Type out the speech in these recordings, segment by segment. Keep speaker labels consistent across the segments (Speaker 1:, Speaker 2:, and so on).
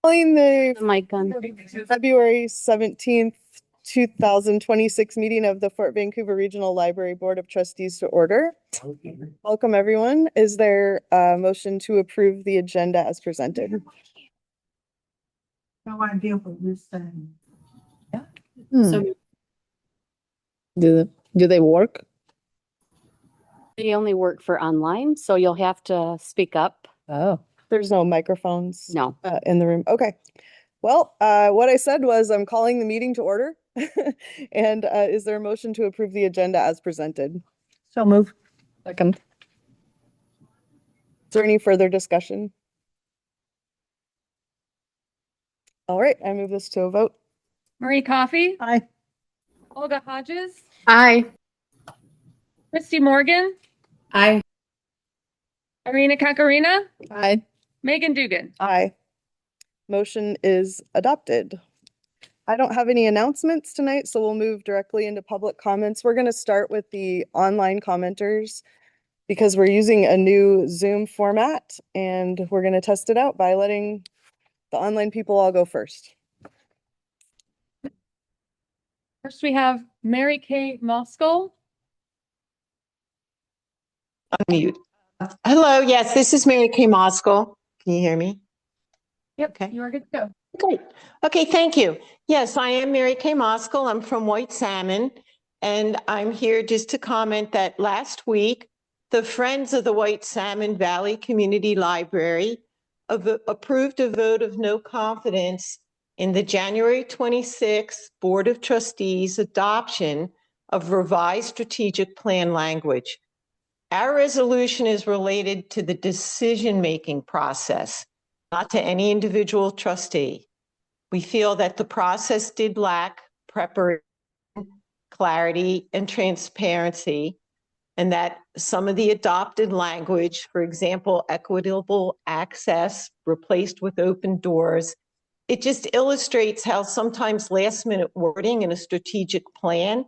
Speaker 1: Calling the
Speaker 2: Mic on.
Speaker 1: February 17th, 2026 meeting of the Fort Vancouver Regional Library Board of Trustees to order. Welcome, everyone. Is there a motion to approve the agenda as presented?
Speaker 3: No idea what you're saying.
Speaker 2: So
Speaker 4: Do they work?
Speaker 2: they only work for online, so you'll have to speak up.
Speaker 4: Oh,
Speaker 1: There's no microphones
Speaker 2: No.
Speaker 1: in the room. Okay. Well, what I said was I'm calling the meeting to order. And is there a motion to approve the agenda as presented?
Speaker 3: So move.
Speaker 4: second.
Speaker 1: Is there any further discussion? All right, I move this to a vote.
Speaker 5: Marie Coffey,
Speaker 3: Aye.
Speaker 5: Olga Hodges,
Speaker 4: Aye.
Speaker 5: Christy Morgan,
Speaker 4: Aye.
Speaker 5: Irina Kakarina,
Speaker 4: Aye.
Speaker 5: Megan Dugan.
Speaker 1: Aye. Motion is adopted. I don't have any announcements tonight, so we'll move directly into public comments. We're going to start with the online commenters because we're using a new Zoom format and we're going to test it out by letting the online people all go first.
Speaker 5: First, we have Mary Kay Moskal.
Speaker 6: Unmute. Hello, yes, this is Mary Kay Moskal. Can you hear me?
Speaker 5: Yep,
Speaker 6: Okay.
Speaker 5: you are good to go.
Speaker 6: Great. Okay, thank you. Yes, I am Mary Kay Moskal. I'm from White Salmon, and I'm here just to comment that last week, the Friends of the White Salmon Valley Community Library approved a vote of no confidence in the January 26th Board of Trustees adoption of revised strategic plan language. Our resolution is related to the decision-making process, not to any individual trustee. We feel that the process did lack preparation, clarity, and transparency, and that some of the adopted language, for example, equitable access replaced with open doors, it just illustrates how sometimes last-minute wording in a strategic plan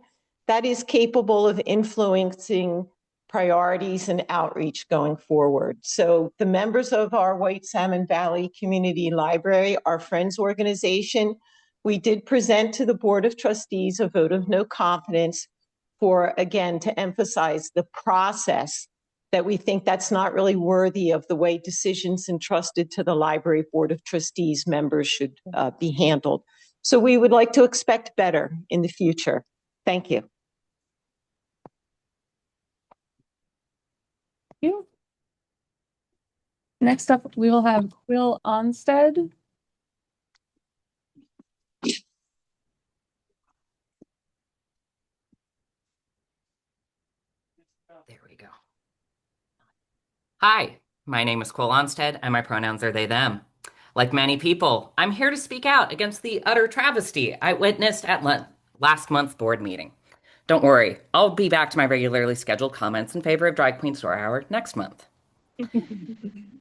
Speaker 6: that is capable of influencing priorities and outreach going forward. So the members of our White Salmon Valley Community Library, our Friends organization, we did present to the Board of Trustees a vote of no confidence for, again, to emphasize the process that we think that's not really worthy of the way decisions entrusted to the Library Board of Trustees members should be handled. So we would like to expect better in the future. Thank you.
Speaker 5: You. Next up, we will have Will Onstead.
Speaker 7: There we go. Hi, my name is Cole Onstead, and my pronouns are they, them. Like many people, I'm here to speak out against the utter travesty I witnessed at last month's board meeting. Don't worry, I'll be back to my regularly scheduled comments in favor of Drag Queen Store Hour next month.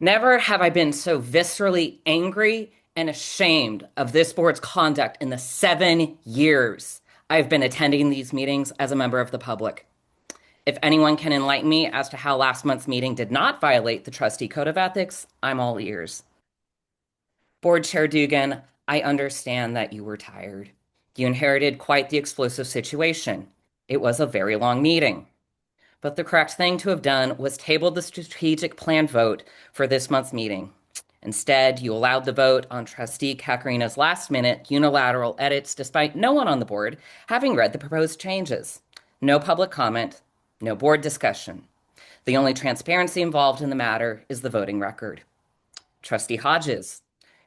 Speaker 7: Never have I been so viscerally angry and ashamed of this board's conduct in the 7 years I've been attending these meetings as a member of the public. If anyone can enlighten me as to how last month's meeting did not violate the trustee code of ethics, I'm all ears. Board Chair Dugan, I understand that you were tired. You inherited quite the explosive situation. It was a very long meeting. But the correct thing to have done was table the strategic plan vote for this month's meeting. Instead, you allowed the vote on Trustee Kakarina's last-minute unilateral edits despite no one on the board having read the proposed changes. No public comment, no board discussion. The only transparency involved in the matter is the voting record. Trustee Hodges,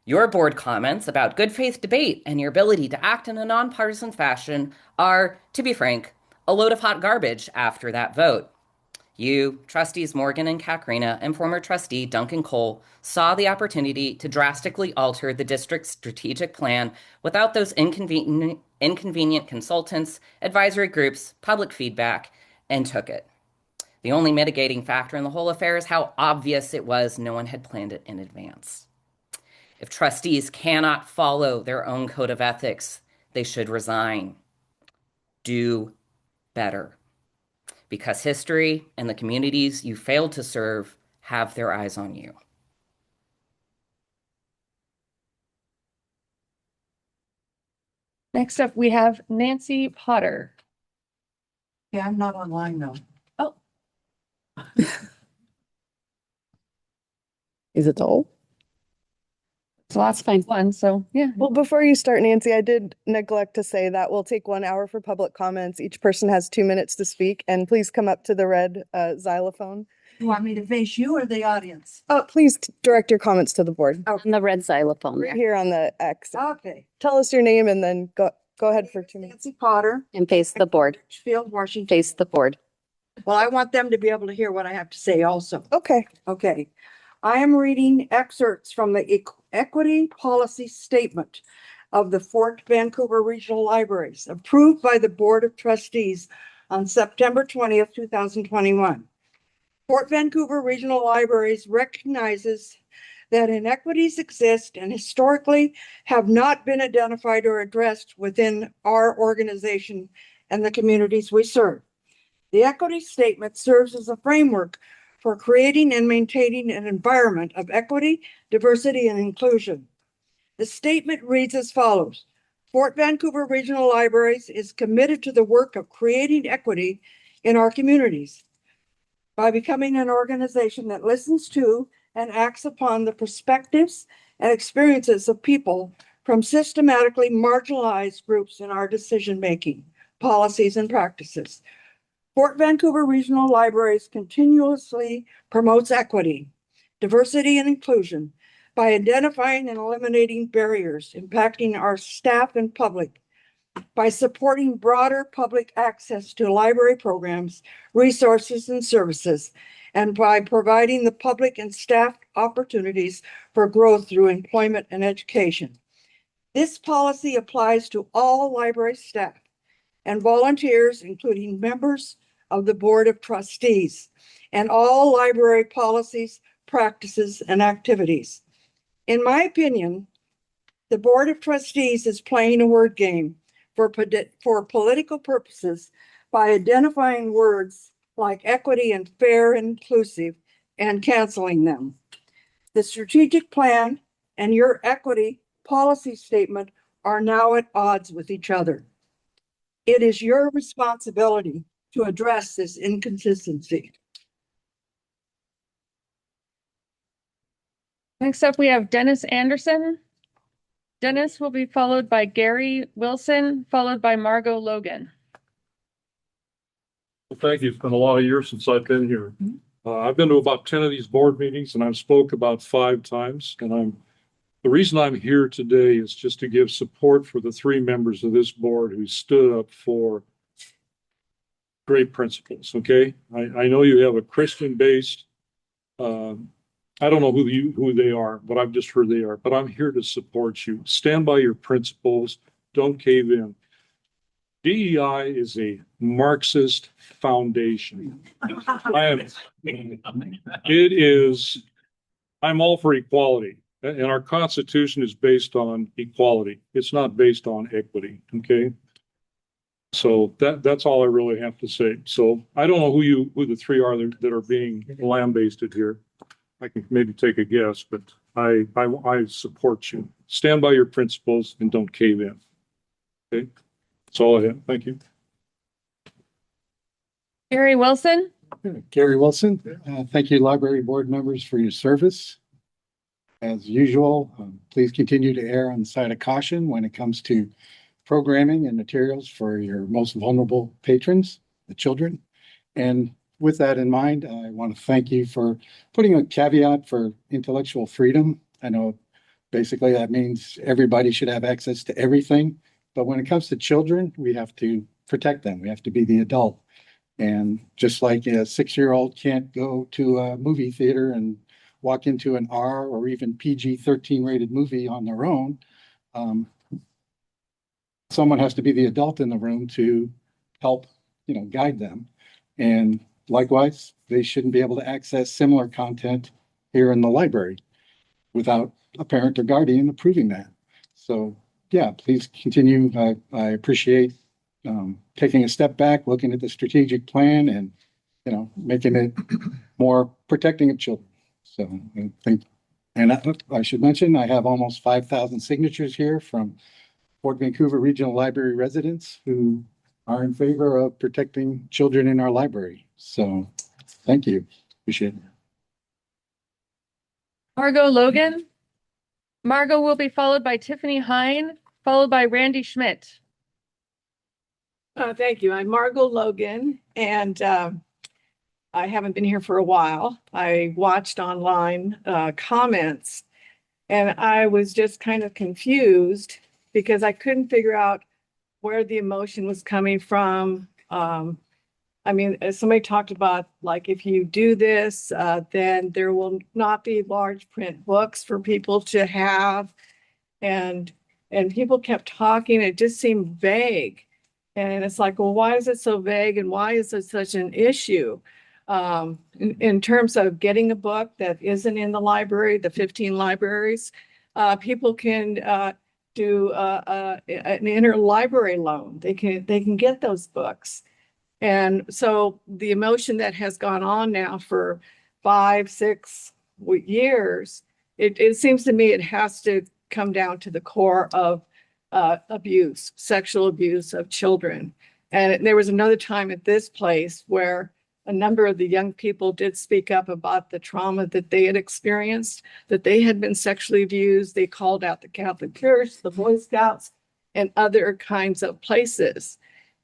Speaker 7: your board comments about good faith debate and your ability to act in a nonpartisan fashion are, to be frank, a load of hot garbage after that vote. You, Trustees Morgan and Kakarina, and former trustee Duncan Cole saw the opportunity to drastically alter the district's strategic plan without those inconvenient consultants, advisory groups, public feedback, and took it. The only mitigating factor in the whole affair is how obvious it was no one had planned it in advance. If trustees cannot follow their own code of ethics, they should resign. Do better. Because history and the communities you failed to serve have their eyes on you.
Speaker 5: Next up, we have Nancy Potter.
Speaker 3: Yeah, I'm not online though.
Speaker 4: Is it all?
Speaker 5: It's the last
Speaker 2: Fine.
Speaker 5: one, so yeah.
Speaker 1: Well, before you start, Nancy, I did neglect to say that we'll take 1 hour for public comments. Each person has 2 minutes to speak, and please come up to the red xylophone.
Speaker 3: You want me to face you or the audience?
Speaker 1: Oh, please direct your comments to the board.
Speaker 2: On the red xylophone
Speaker 1: Right
Speaker 2: there.
Speaker 1: here on the X.
Speaker 3: Okay.
Speaker 1: Tell us your name and then go ahead for 2 minutes.
Speaker 3: Nancy Potter,
Speaker 2: And face the board,
Speaker 3: Litchfield, Washington.
Speaker 2: face the board.
Speaker 3: Well, I want them to be able to hear what I have to say also.
Speaker 1: Okay.
Speaker 3: Okay. I am reading excerpts from the Equity Policy Statement of the Fort Vancouver Regional Libraries, approved by the Board of Trustees on September 20th, 2021. Fort Vancouver Regional Libraries recognizes that inequities exist and historically have not been identified or addressed within our organization and the communities we serve. The equity statement serves as a framework for creating and maintaining an environment of equity, diversity, and inclusion. The statement reads as follows. Fort Vancouver Regional Libraries is committed to the work of creating equity in our communities by becoming an organization that listens to and acts upon the perspectives and experiences of people from systematically marginalized groups in our decision-making, policies, and practices. Fort Vancouver Regional Libraries continuously promotes equity, diversity, and inclusion by identifying and eliminating barriers impacting our staff and public, by supporting broader public access to library programs, resources, and services, and by providing the public and staff opportunities for growth through employment and education. This policy applies to all library staff and volunteers, including members of the Board of Trustees, and all library policies, practices, and activities. In my opinion, the Board of Trustees is playing a word game for political purposes by identifying words like equity and fair and inclusive and canceling them. The strategic plan and your equity policy statement are now at odds with each other. It is your responsibility to address this inconsistency.
Speaker 5: Next up, we have Dennis Anderson. Dennis will be followed by Gary Wilson, followed by Margot Logan.
Speaker 8: Well, thank you. It's been a lot of years since I've been here. I've been to about 10 of these board meetings and I've spoke about 5 times. And the reason I'm here today is just to give support for the 3 members of this board who stood up for great principles. Okay. I know you have a Christian-based, I don't know who they are, but I've just heard they are, but I'm here to support you. Stand by your principles. Don't cave in. DEI is a Marxist foundation. I'm all for equality, and our Constitution is based on equality. It's not based on equity, okay? So that's all I really have to say. So I don't know who the 3 are that are being lambasted here. I can maybe take a guess, but I support you. Stand by your principles and don't cave in. Okay? That's all I have. Thank you.
Speaker 5: Gary Wilson.
Speaker 9: Gary Wilson, thank you, library board members, for your service. As usual, please continue to err on the side of caution when it comes to programming and materials for your most vulnerable patrons, the children. And with that in mind, I want to thank you for putting a caveat for intellectual freedom. I know basically that means everybody should have access to everything. But when it comes to children, we have to protect them. We have to be the adult. And just like a 6-year-old can't go to a movie theater and walk into an R or even PG-13 rated movie on their own, someone has to be the adult in the room to help, guide them. And likewise, they shouldn't be able to access similar content here in the library without a parent or guardian approving that. So yeah, please continue. I appreciate taking a step back, looking at the strategic plan and, making it more protecting of children. So I think, and I should mention, I have almost 5,000 signatures here from Fort Vancouver Regional Library residents who are in favor of protecting children in our library. So thank you. Appreciate it.
Speaker 5: Margot Logan. Margot will be followed by Tiffany Hine, followed by Randy Schmidt.
Speaker 3: Thank you. I'm Margot Logan, and I haven't been here for a while. I watched online comments, and I was just kind of confused because I couldn't figure out where the emotion was coming from. I mean, as somebody talked about, like, if you do this, then there will not be large print books for people to have. And people kept talking. It just seemed vague. And it's like, well, why is it so vague and why is it such an issue? In terms of getting a book that isn't in the library, the 15 libraries, people can do an interlibrary loan. They can get those books. And so the emotion that has gone on now for 5-6 years, it seems to me it has to come down to the core of abuse, sexual abuse of children. And there was another time at this place where a number of the young people did speak up about the trauma that they had experienced, that they had been sexually abused. They called out the Catholic Church, the Boy Scouts, and other kinds of places.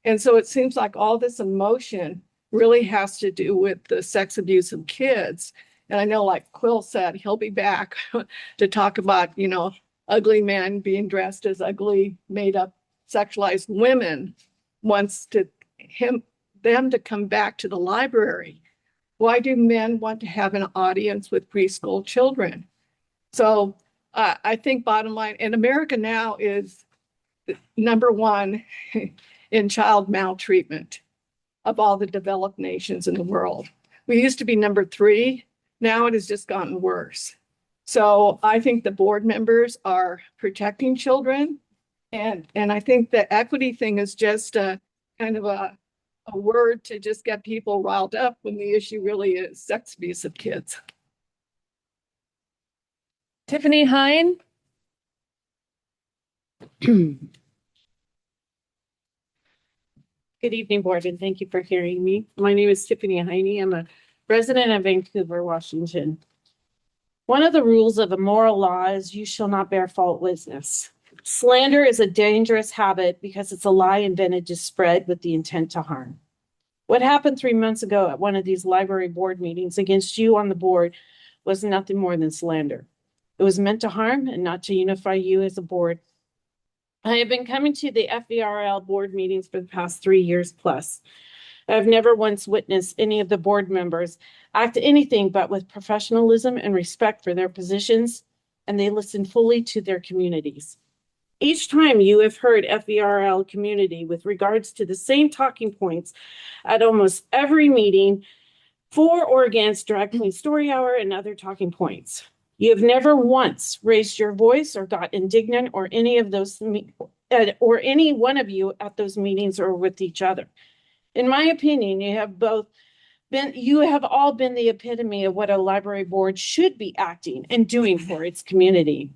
Speaker 3: And so it seems like all this emotion really has to do with the sex abuse of kids. And I know, like Quill said, he'll be back to talk about, ugly men being dressed as ugly, made up, sexualized women, wants them to come back to the library. Why do men want to have an audience with preschool children? So I think bottom line, and America now is number one in child maltreatment of all the developed nations in the world. We used to be number 3. Now it has just gotten worse. So I think the board members are protecting children. And I think the equity thing is just a kind of a word to just get people riled up when the issue really is sex abuse of kids.
Speaker 5: Tiffany Hine.
Speaker 10: Good evening, board, and thank you for hearing me. My name is Tiffany Heine. I'm a resident of Vancouver, Washington. One of the rules of a moral law is you shall not bear false witness. Slander is a dangerous habit because it's a lie invented to spread with the intent to harm. What happened 3 months ago at one of these library board meetings against you on the board was nothing more than slander. It was meant to harm and not to unify you as a board. I have been coming to the FVRL board meetings for the past 3 years plus. I've never once witnessed any of the board members act anything but with professionalism and respect for their positions, and they listen fully to their communities. Each time you have heard FVRL community with regards to the same talking points at almost every meeting for or against Drag Queen Story Hour and other talking points. You have never once raised your voice or got indignant or any of those or any one of you at those meetings or with each other. In my opinion, you have all been the epitome of what a library board should be acting and doing for its community.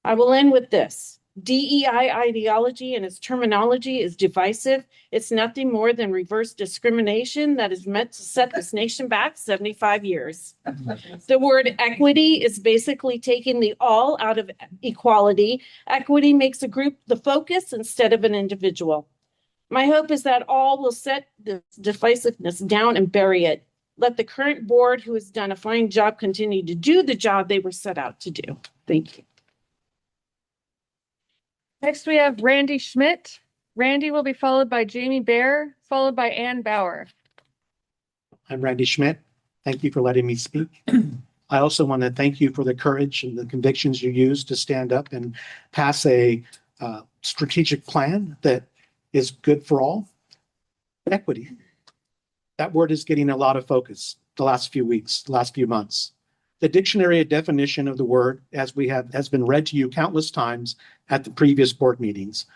Speaker 10: I will end with this. DEI ideology and its terminology is divisive. It's nothing more than reverse discrimination that is meant to set this nation back 75 years. The word equity is basically taking the all out of equality. Equity makes a group the focus instead of an individual. My hope is that all will set the divisiveness down and bury it. Let the current board, who has done a fine job, continue to do the job they were set out to do. Thank you.
Speaker 5: Next, we have Randy Schmidt. Randy will be followed by Jamie Bear, followed by Ann Bauer.
Speaker 11: I'm Randy Schmidt. Thank you for letting me speak. I also want to thank you for the courage and the convictions you used to stand up and pass a strategic plan that is good for all. Equity. That word is getting a lot of focus the last few weeks, the last few months. The dictionary definition of the word, has been read to you countless times at the previous board meetings.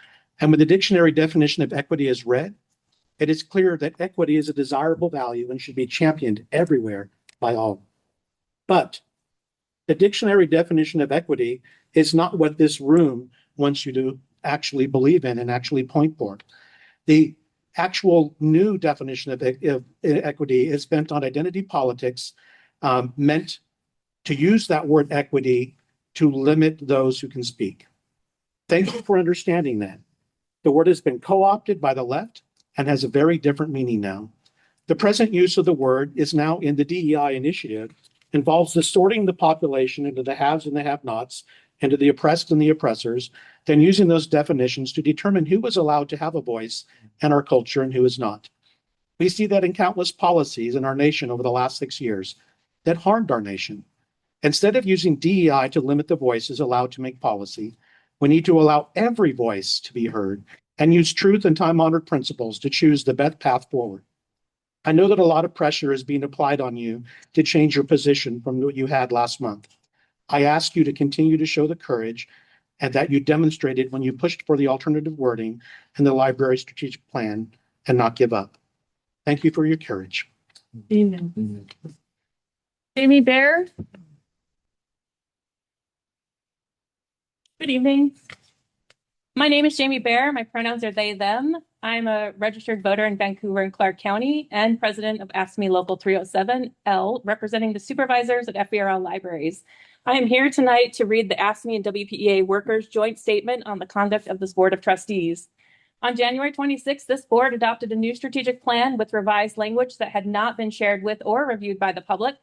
Speaker 11: And when the dictionary definition of equity is read, it is clear that equity is a desirable value and should be championed everywhere by all. But the dictionary definition of equity is not what this room wants you to actually believe in and actually point for. The actual new definition of equity is bent on identity politics, meant to use that word equity to limit those who can speak. Thank you for understanding that. The word has been co-opted by the left and has a very different meaning now. The present use of the word is now in the DEI initiative, involves distorting the population into the haves and the have-nots, into the oppressed and the oppressors, then using those definitions to determine who is allowed to have a voice in our culture and who is not. We see that in countless policies in our nation over the last 6 years that harmed our nation. Instead of using DEI to limit the voices allowed to make policy, we need to allow every voice to be heard and use truth and time-honored principles to choose the best path forward. I know that a lot of pressure is being applied on you to change your position from what you had last month. I ask you to continue to show the courage and that you demonstrated when you pushed for the alternative wording in the library strategic plan and not give up. Thank you for your courage.
Speaker 5: Amen. Jamie Bear.
Speaker 12: Good evening. My name is Jamie Bear. My pronouns are they, them. I'm a registered voter in Vancouver and Clark County and president of AFSCME Local 307L, representing the supervisors at FVRL Libraries. I am here tonight to read the AFSCME and WPEA workers' joint statement on the conduct of this Board of Trustees. On January 26th, this board adopted a new strategic plan with revised language that had not been shared with or reviewed by the public.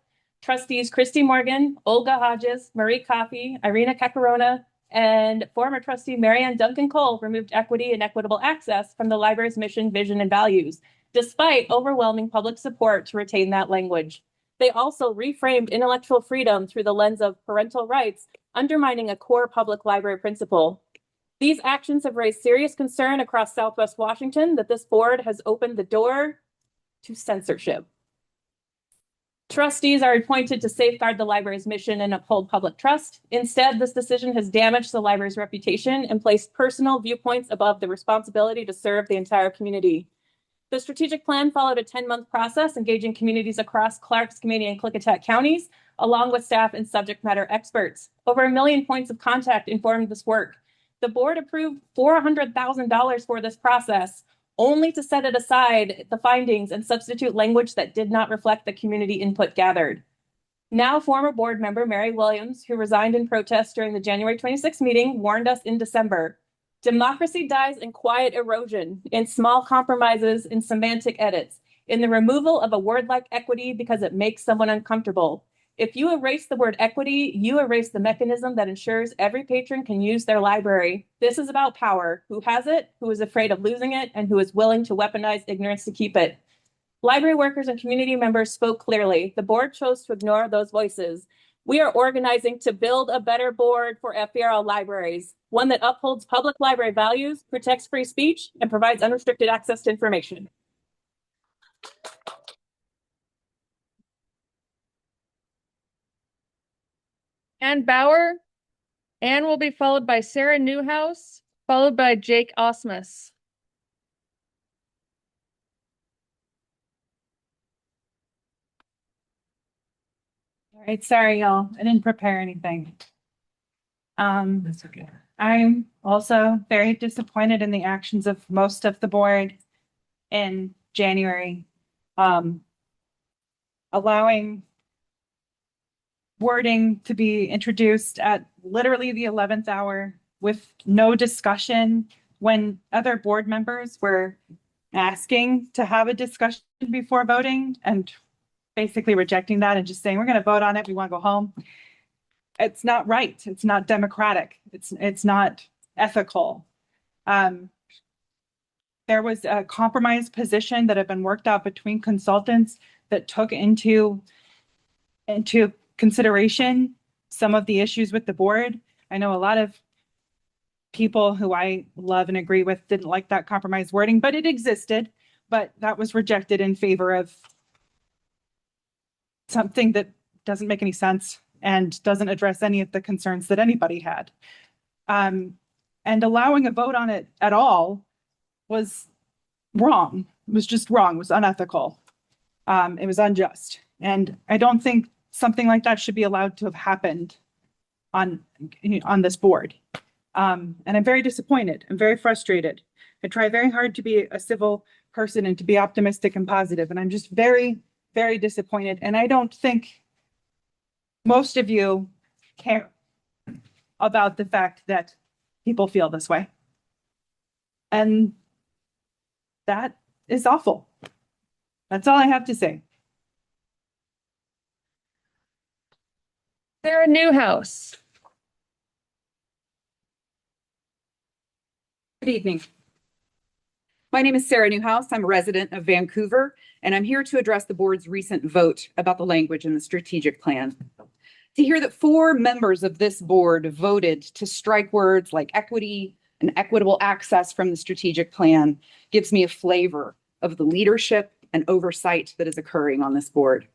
Speaker 12: Trustees Christy Morgan, Olga Hodges, Marie Coffey, Irina Kakarona, and former trustee Marianne Duncan-Cole removed equity and equitable access from the library's mission, vision, and values, despite overwhelming public support to retain that language. They also reframed intellectual freedom through the lens of parental rights, undermining a core public library principle. These actions have raised serious concern across Southwest Washington that this board has opened the door to censorship. Trustees are appointed to safeguard the library's mission and uphold public trust. Instead, this decision has damaged the library's reputation and placed personal viewpoints above the responsibility to serve the entire community. The strategic plan followed a 10-month process engaging communities across Clark, Skamania, and Klickitat counties, along with staff and subject matter experts. Over 1 million points of contact informed this work. The board approved $400,000 for this process, only to set it aside the findings and substitute language that did not reflect the community input gathered. Now, former board member Mary Williams, who resigned in protest during the January 26 meeting, warned us in December. Democracy dies in quiet erosion, in small compromises, in semantic edits, in the removal of a word like equity because it makes someone uncomfortable. If you erase the word equity, you erase the mechanism that ensures every patron can use their library. This is about power. Who has it, who is afraid of losing it, and who is willing to weaponize ignorance to keep it. Library workers and community members spoke clearly. The board chose to ignore those voices. We are organizing to build a better board for FVRL Libraries, one that upholds public library values, protects free speech, and provides unrestricted access to information.
Speaker 5: Ann Bauer. Ann will be followed by Sarah Newhouse, followed by Jake Osmus.
Speaker 13: All right, sorry, y'all. I didn't prepare anything. That's okay. I'm also very disappointed in the actions of most of the board in January. Allowing wording to be introduced at literally the 11th hour with no discussion when other board members were asking to have a discussion before voting and basically rejecting that and just saying, we're going to vote on it. We want to go home. It's not right. It's not democratic. It's not ethical. There was a compromise position that had been worked out between consultants that took into consideration some of the issues with the board. I know a lot of people who I love and agree with didn't like that compromise wording, but it existed. But that was rejected in favor of something that doesn't make any sense and doesn't address any of the concerns that anybody had. And allowing a vote on it at all was wrong. It was just wrong. It was unethical. It was unjust. And I don't think something like that should be allowed to have happened on this board. And I'm very disappointed. I'm very frustrated. I try very hard to be a civil person and to be optimistic and positive, and I'm just very, very disappointed. And I don't think most of you care about the fact that people feel this way. And that is awful. That's all I have to say.
Speaker 5: Sarah Newhouse.
Speaker 14: Good evening. My name is Sarah Newhouse. I'm a resident of Vancouver, and I'm here to address the board's recent vote about the language in the strategic plan. To hear that 4 members of this board voted to strike words like equity and equitable access from the strategic plan gives me a flavor of the leadership and oversight that is occurring on this board.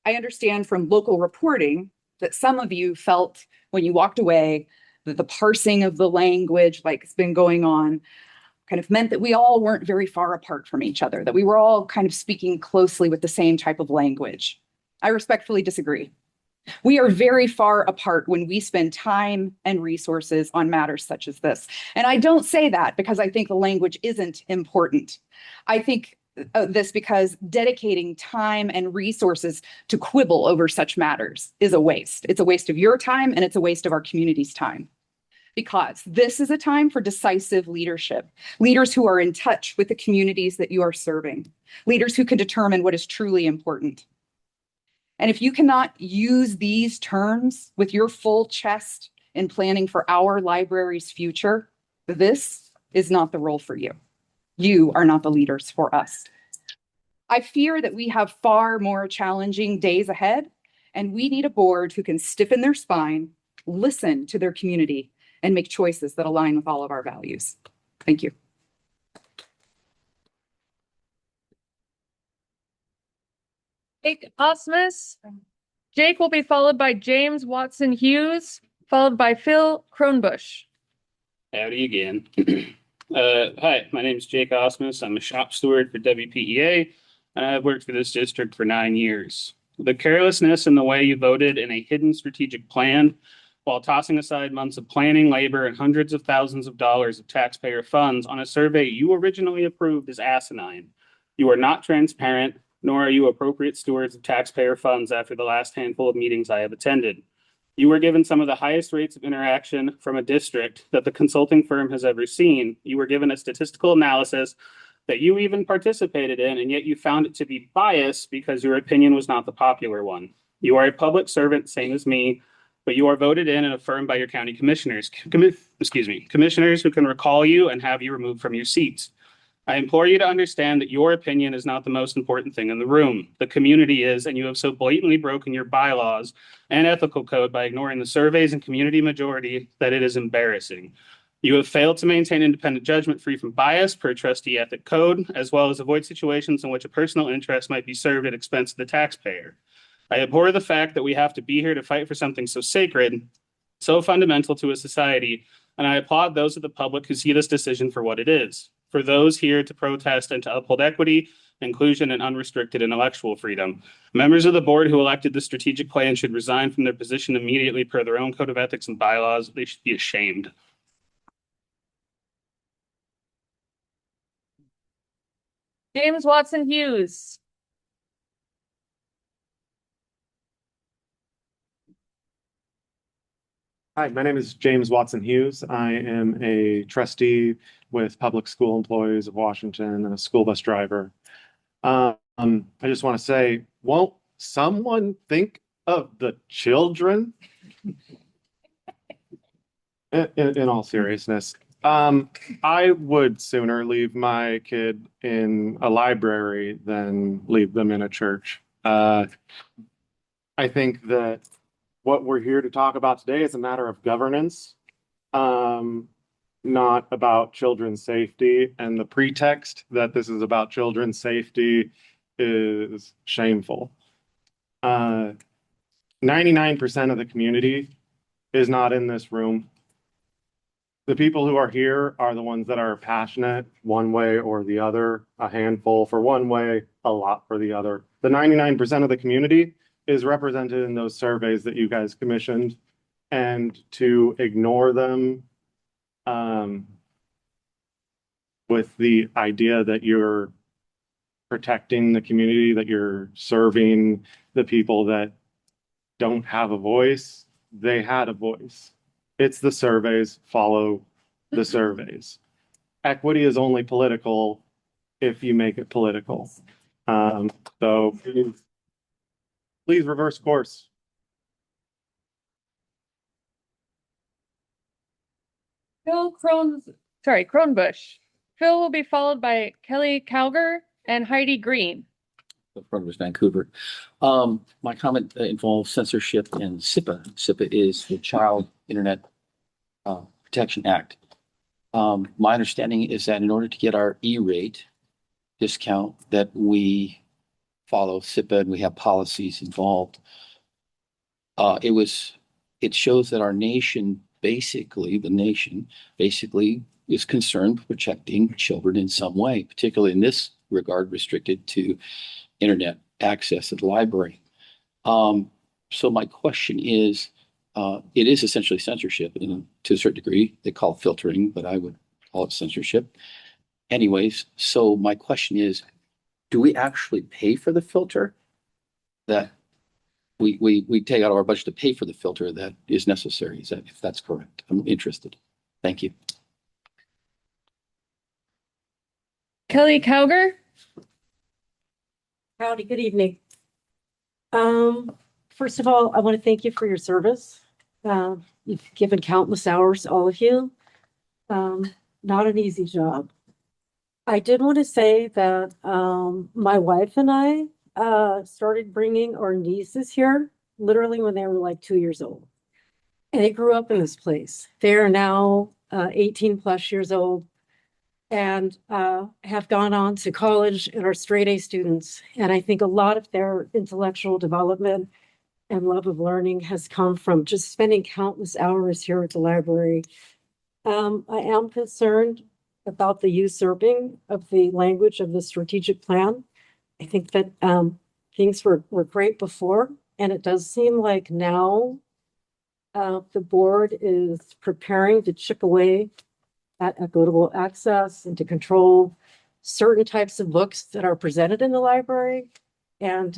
Speaker 14: I understand from local reporting that some of you felt when you walked away that the parsing of the language, like it's been going on, kind of meant that we all weren't very far apart from each other, that we were all kind of speaking closely with the same type of language. I respectfully disagree. We are very far apart when we spend time and resources on matters such as this. And I don't say that because I think the language isn't important. I think this because dedicating time and resources to quibble over such matters is a waste. It's a waste of your time and it's a waste of our community's time. Because this is a time for decisive leadership, leaders who are in touch with the communities that you are serving, leaders who can determine what is truly important. And if you cannot use these terms with your full chest in planning for our library's future, this is not the role for you. You are not the leaders for us. I fear that we have far more challenging days ahead, and we need a board who can stiffen their spine, listen to their community, and make choices that align with all of our values. Thank you.
Speaker 5: Jake Osmus. Jake will be followed by James Watson Hughes, followed by Phil Kronbusch.
Speaker 15: Howdy again. Hi, my name is Jake Osmus. I'm a shop steward for WPEA, and I've worked for this district for 9 years. The carelessness in the way you voted in a hidden strategic plan while tossing aside months of planning, labor, and hundreds of thousands of dollars of taxpayer funds on a survey you originally approved is asinine. You are not transparent, nor are you appropriate stewards of taxpayer funds after the last handful of meetings I have attended. You were given some of the highest rates of interaction from a district that the consulting firm has ever seen. You were given a statistical analysis that you even participated in, and yet you found it to be biased because your opinion was not the popular one. You are a public servant, same as me, but you are voted in and affirmed by your county commissioners, commissioners who can recall you and have you removed from your seats. I implore you to understand that your opinion is not the most important thing in the room. The community is, and you have so blatantly broken your bylaws and ethical code by ignoring the surveys and community majority that it is embarrassing. You have failed to maintain independent judgment free from bias per trustee ethic code, as well as avoid situations in which a personal interest might be served at expense of the taxpayer. I abhor the fact that we have to be here to fight for something so sacred, so fundamental to a society, and I applaud those of the public who see this decision for what it is. For those here to protest and to uphold equity, inclusion, and unrestricted intellectual freedom. Members of the board who elected the strategic plan should resign from their position immediately per their own code of ethics and bylaws. They should be ashamed.
Speaker 5: James Watson Hughes.
Speaker 16: Hi, my name is James Watson Hughes. I am a trustee with Public School Employees of Washington and a school bus driver. I just want to say, won't someone think of the children? In all seriousness, I would sooner leave my kid in a library than leave them in a church. I think that what we're here to talk about today is a matter of governance, not about children's safety. And the pretext that this is about children's safety is shameful. 99% of the community is not in this room. The people who are here are the ones that are passionate one way or the other, a handful for one way, a lot for the other. The 99% of the community is represented in those surveys that you guys commissioned, and to ignore them um, with the idea that you're protecting the community, that you're serving the people that don't have a voice. They had a voice. It's the surveys, follow the surveys. Equity is only political if you make it political. So please reverse course.
Speaker 5: Kronbush. Phil will be followed by Kelly Cowger and Heidi Green.
Speaker 17: From Vancouver. My comment involves censorship and SIPA. SIPA is the Child Internet Protection Act. My understanding is that in order to get our E-rate discount, that we follow SIPA and we have policies involved. It shows that our nation, the nation is concerned with protecting children in some way, particularly in this regard, restricted to internet access at the library. So my question is, it is essentially censorship, and to a certain degree, they call it filtering, but I would call it censorship. Anyways, so my question is, do we actually pay for the filter? That we take out of our budget to pay for the filter that is necessary? Is that, if that's correct? I'm interested. Thank you.
Speaker 5: Kelly Cowger.
Speaker 18: Howdy, good evening. First of all, I want to thank you for your service. You've given countless hours, all of you. Not an easy job. I did want to say that my wife and I started bringing our nieces here literally when they were like 2 years old. And they grew up in this place. They are now 18 plus years old and have gone on to college and are straight A students. And I think a lot of their intellectual development and love of learning has come from just spending countless hours here at the library. I am concerned about the usurping of the language of the strategic plan. I think that things were great before, and it does seem like now the board is preparing to chip away at equitable access and to control certain types of books that are presented in the library. And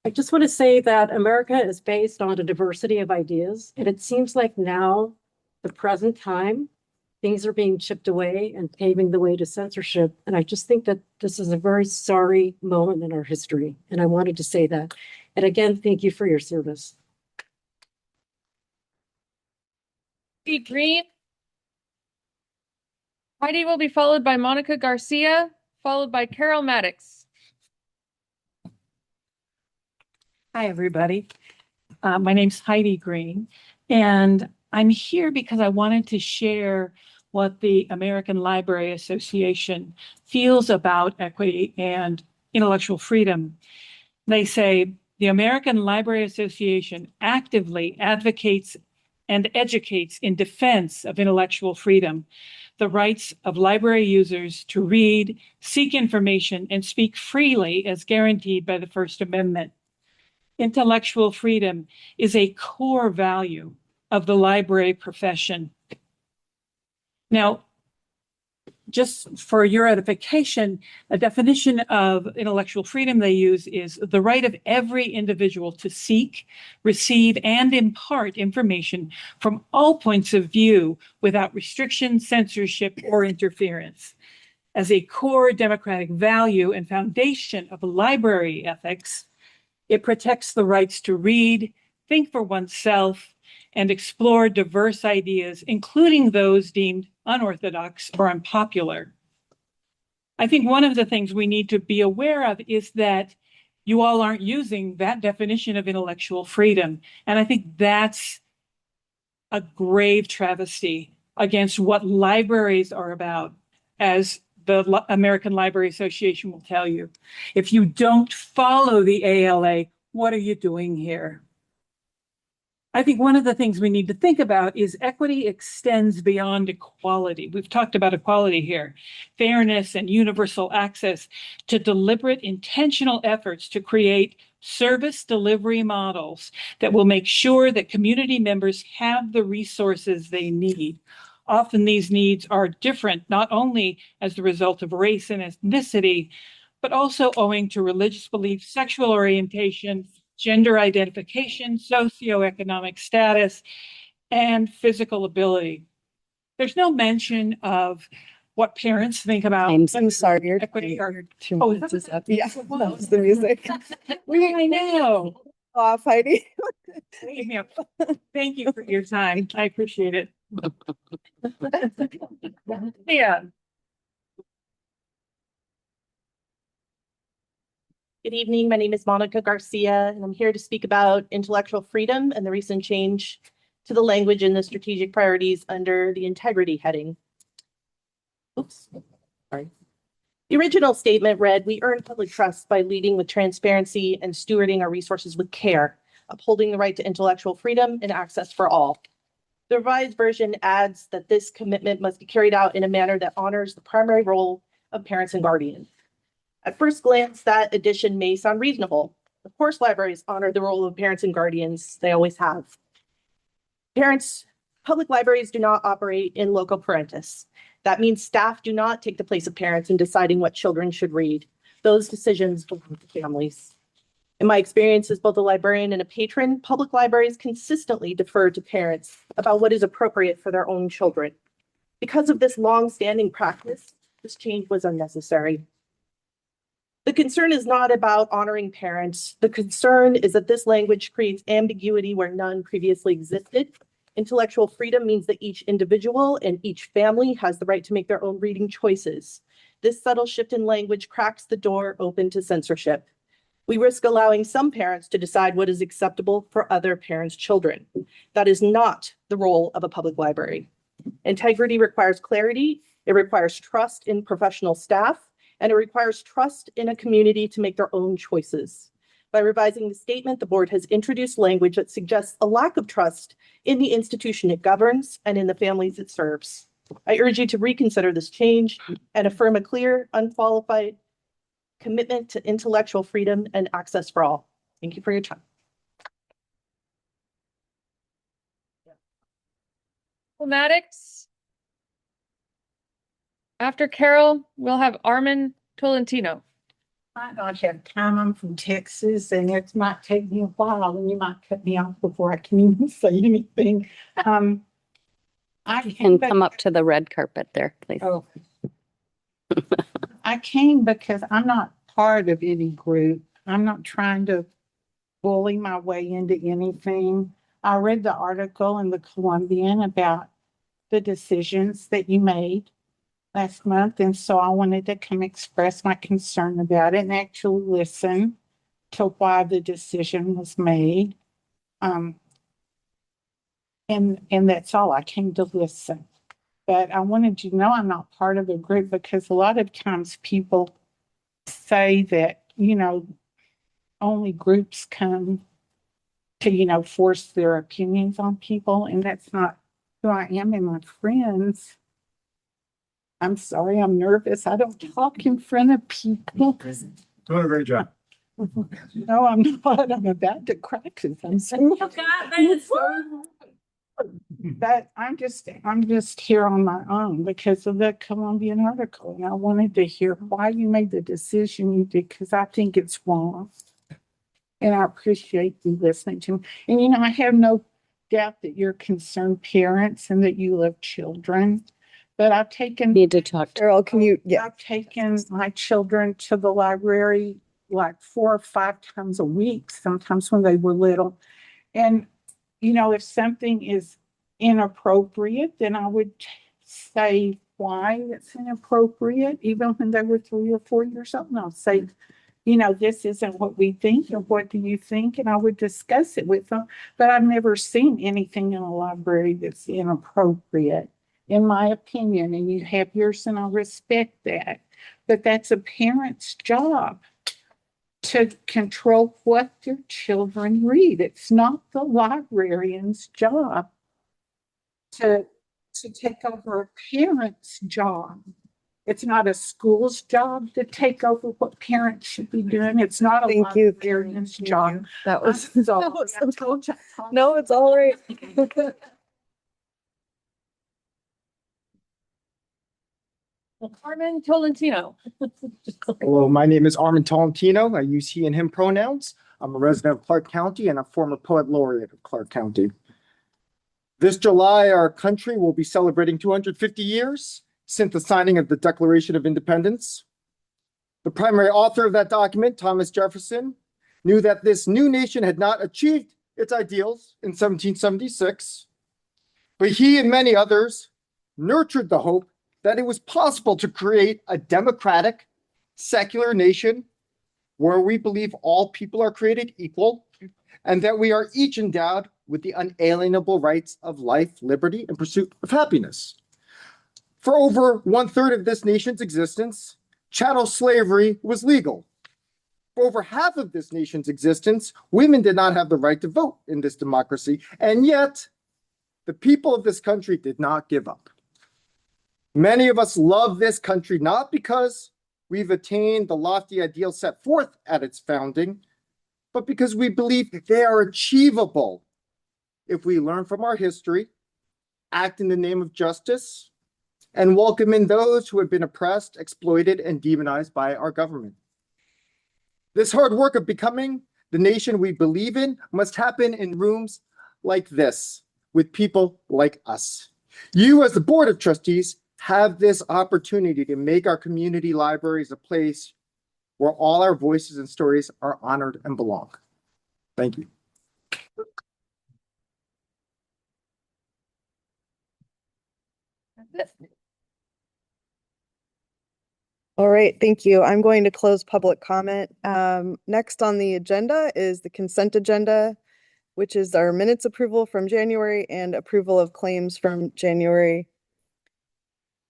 Speaker 18: I just want to say that America is based on a diversity of ideas. And it seems like now, the present time, things are being chipped away and paving the way to censorship. And I just think that this is a very sorry moment in our history. And I wanted to say that. And again, thank you for your service.
Speaker 5: Green. Heidi will be followed by Monica Garcia, followed by Carol Maddox.
Speaker 13: Hi, everybody. My name's Heidi Green, and I'm here because I wanted to share what the American Library Association feels about equity and intellectual freedom. They say the American Library Association actively advocates and educates in defense of intellectual freedom, the rights of library users to read, seek information, and speak freely as guaranteed by the First Amendment. Intellectual freedom is a core value of the library profession. Now, just for your edification, a definition of intellectual freedom they use is the right of every individual to seek, receive, and impart information from all points of view without restriction, censorship, or interference. As a core democratic value and foundation of library ethics, it protects the rights to read, think for oneself, and explore diverse ideas, including those deemed unorthodox or unpopular. I think one of the things we need to be aware of is that you all aren't using that definition of intellectual freedom. And I think that's a grave travesty against what libraries are about, as the American Library Association will tell you. If you don't follow the ALA, what are you doing here? I think one of the things we need to think about is equity extends beyond equality. We've talked about equality here, fairness and universal access to deliberate, intentional efforts to create service delivery models that will make sure that community members have the resources they need. often these needs are different, not only as the result of race and ethnicity, but also owing to religious belief, sexual orientation, gender identification, socioeconomic status, and physical ability. There's no mention of what parents think about.
Speaker 1: I'm sorry, your
Speaker 13: equity or
Speaker 1: 2 minutes is up. Yeah, that was the music.
Speaker 13: I know.
Speaker 1: Off, Heidi.
Speaker 13: Thank you for your time. I appreciate it. Yeah.
Speaker 19: Good evening. My name is Monica Garcia, and I'm here to speak about intellectual freedom and the recent change to the language in the strategic priorities under the integrity heading. Oops, sorry. The original statement read, "We earn public trust by leading with transparency and stewarding our resources with care, upholding the right to intellectual freedom and access for all." The revised version adds that this commitment must be carried out in a manner that honors the primary role of parents and guardians. At first glance, that addition may sound reasonable. Of course, libraries honor the role of parents and guardians. They always have. Public libraries do not operate in loco parentis. That means staff do not take the place of parents in deciding what children should read. Those decisions belong to families. In my experience as both a librarian and a patron, public libraries consistently defer to parents about what is appropriate for their own children. Because of this long-standing practice, this change was unnecessary. The concern is not about honoring parents. The concern is that this language creates ambiguity where none previously existed. Intellectual freedom means that each individual and each family has the right to make their own reading choices. This subtle shift in language cracks the door open to censorship. We risk allowing some parents to decide what is acceptable for other parents' children. That is not the role of a public library. Integrity requires clarity. It requires trust in professional staff, and it requires trust in a community to make their own choices. By revising the statement, the board has introduced language that suggests a lack of trust in the institution it governs and in the families it serves. I urge you to reconsider this change and affirm a clear, unqualified commitment to intellectual freedom and access for all. Thank you for your time.
Speaker 5: Diplomatics. After Carol, we'll have Armin Tolentino.
Speaker 20: Might not have time. I'm from Texas, and it might take me a while, and you might cut me off before I can even say anything.
Speaker 2: I can come up to the red carpet there, please.
Speaker 20: Oh. I came because I'm not part of any group. I'm not trying to bully my way into anything. I read the article in the Columbian about the decisions that you made last month, and so I wanted to come express my concern about it and actually listen to why the decision was made. And that's all. I came to listen. But I wanted you to know I'm not part of a group, because a lot of times people say that, only groups come to, force their opinions on people, and that's not who I am and my friends. I'm sorry, I'm nervous. I don't talk in front of people.
Speaker 21: Doing a great job.
Speaker 20: No, I'm not. I'm about to cry because I'm so. But I'm just here on my own because of the Columbian article, and I wanted to hear why you made the decision you did, because I think it's wrong. And I appreciate you listening to me. And I have no doubt that you're concerned parents and that you love children. But I've taken
Speaker 2: need to talk to
Speaker 1: Carol, can you
Speaker 20: I've taken my children to the library like 4 or 5 times a week, sometimes when they were little. And if something is inappropriate, then I would say why it's inappropriate, even when they were 3 or 4 years old. And I'll say, this isn't what we think, or what do you think? And I would discuss it with them. But I've never seen anything in a library that's inappropriate, in my opinion. And you have yours, and I respect that. But that's a parent's job to control what their children read. It's not the librarian's job to take over a parent's job. It's not a school's job to take over what parents should be doing. It's not a librarian's job.
Speaker 1: That was
Speaker 20: so
Speaker 1: no, it's all right.
Speaker 5: Armin Tolentino.
Speaker 21: Hello, my name is Armin Tolentino. I use he and him pronouns. I'm a resident of Clark County and a former poet laureate of Clark County. This July, our country will be celebrating 250 years since the signing of the Declaration of Independence. The primary author of that document, Thomas Jefferson, knew that this new nation had not achieved its ideals in 1776, but he and many others nurtured the hope that it was possible to create a democratic, secular nation where we believe all people are created equal and that we are each endowed with the unalienable rights of life, liberty, and pursuit of happiness. For over 1/3 of this nation's existence, chattel slavery was legal. For over half of this nation's existence, women did not have the right to vote in this democracy, and yet the people of this country did not give up. Many of us love this country not because we've attained the lofty ideals set forth at its founding, but because we believe they are achievable if we learn from our history, act in the name of justice, and welcome in those who have been oppressed, exploited, and demonized by our government. This hard work of becoming the nation we believe in must happen in rooms like this, with people like us. You, as the Board of Trustees, have this opportunity to make our community libraries a place where all our voices and stories are honored and belong. Thank you.
Speaker 1: All right, thank you. I'm going to close public comment. Next on the agenda is the consent agenda, which is our minutes approval from January and approval of claims from January.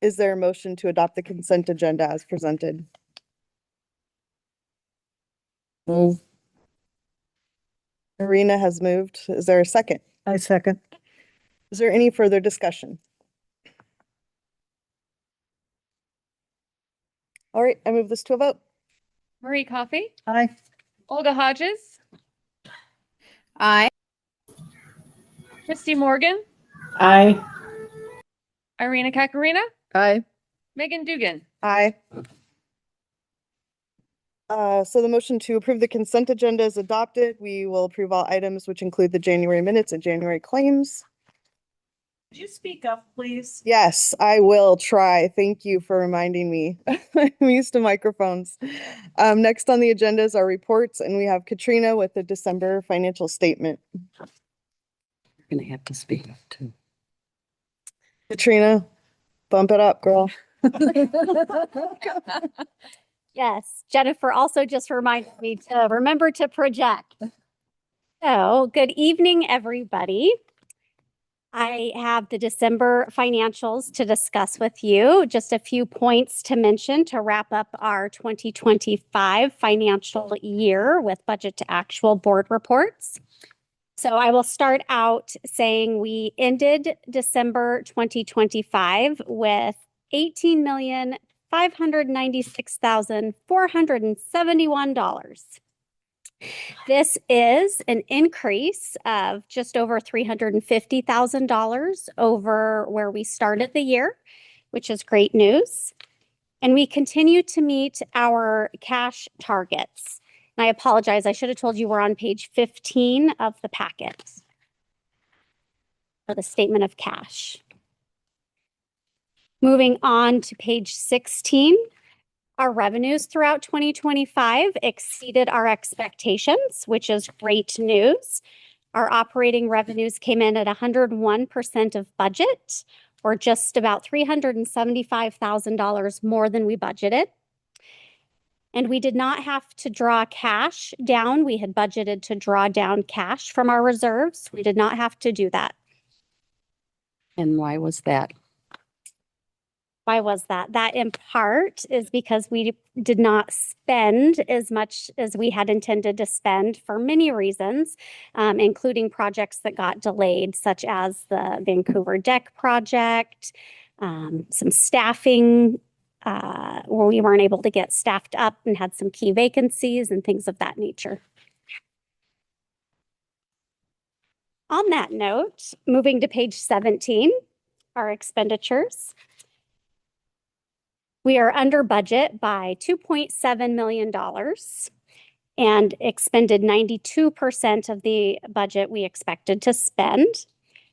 Speaker 1: Is there a motion to adopt the consent agenda as presented?
Speaker 4: Move.
Speaker 1: Marina has moved. Is there a second?
Speaker 4: I second.
Speaker 1: Is there any further discussion? All right, I move this to a vote.
Speaker 5: Marie Coffey.
Speaker 4: Aye.
Speaker 5: Olga Hodges.
Speaker 4: Aye.
Speaker 5: Christy Morgan.
Speaker 4: Aye.
Speaker 5: Irina Kakarina.
Speaker 4: Aye.
Speaker 5: Megan Dugan.
Speaker 1: Aye. So the motion to approve the consent agenda is adopted. We will approve all items which include the January minutes and January claims.
Speaker 13: Could you speak up, please?
Speaker 1: Yes, I will try. Thank you for reminding me. I'm used to microphones. Next on the agenda is our reports, and we have Katrina with the December financial statement.
Speaker 18: You're gonna have to speak up too.
Speaker 1: Katrina, bump it up, girl.
Speaker 2: Yes, Jennifer also just reminded me to remember to project. So, good evening, everybody. I have the December financials to discuss with you. Just a few points to mention to wrap up our 2025 financial year with budget to actual board reports. So I will start out saying we ended December 2025 with $18,596,471. This is an increase of just over $350,000 over where we started the year, which is great news. And we continue to meet our cash targets. And I apologize, I should have told you we're on page 15 of the packet for the statement of cash. Moving on to page 16. Our revenues throughout 2025 exceeded our expectations, which is great news. Our operating revenues came in at 101% of budget, or just about $375,000 more than we budgeted. And we did not have to draw cash down. We had budgeted to draw down cash from our reserves. We did not have to do that.
Speaker 18: And why was that?
Speaker 2: Why was that? That in part is because we did not spend as much as we had intended to spend for many reasons, including projects that got delayed, such as the Vancouver deck project, some staffing where we weren't able to get staffed up and had some key vacancies and things of that nature. On that note, moving to page 17, our expenditures. We are under budget by $2.7 million and expended 92% of the budget we expected to spend.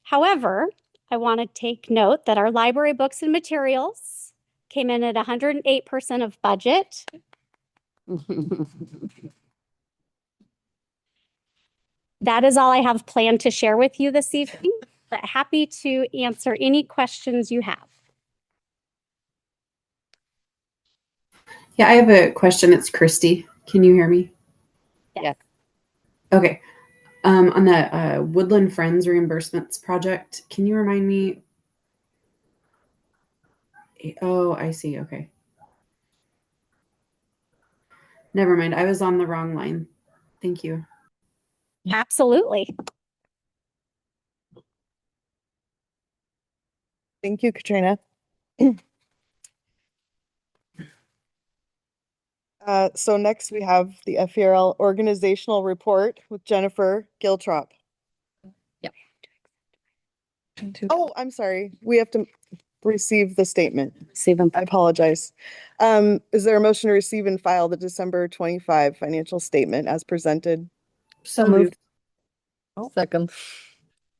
Speaker 2: However, I want to take note that our library books and materials came in at 108% of budget. That is all I have planned to share with you this evening, but happy to answer any questions you have.
Speaker 6: Yeah, I have a question. It's Christy. Can you hear me?
Speaker 2: Yes.
Speaker 6: Okay. On the Woodland Friends reimbursements project, can you remind me? Oh, I see. Okay. Never mind. I was on the wrong line. Thank you.
Speaker 2: Absolutely.
Speaker 1: Thank you, Katrina. So next we have the FVRL organizational report with Jennifer Giltrop.
Speaker 2: Yep.
Speaker 1: Oh, I'm sorry. We have to receive the statement.
Speaker 2: Receive them.
Speaker 1: I apologize. Is there a motion to receive and file the December 25 financial statement as presented?
Speaker 4: So moved.
Speaker 1: Second.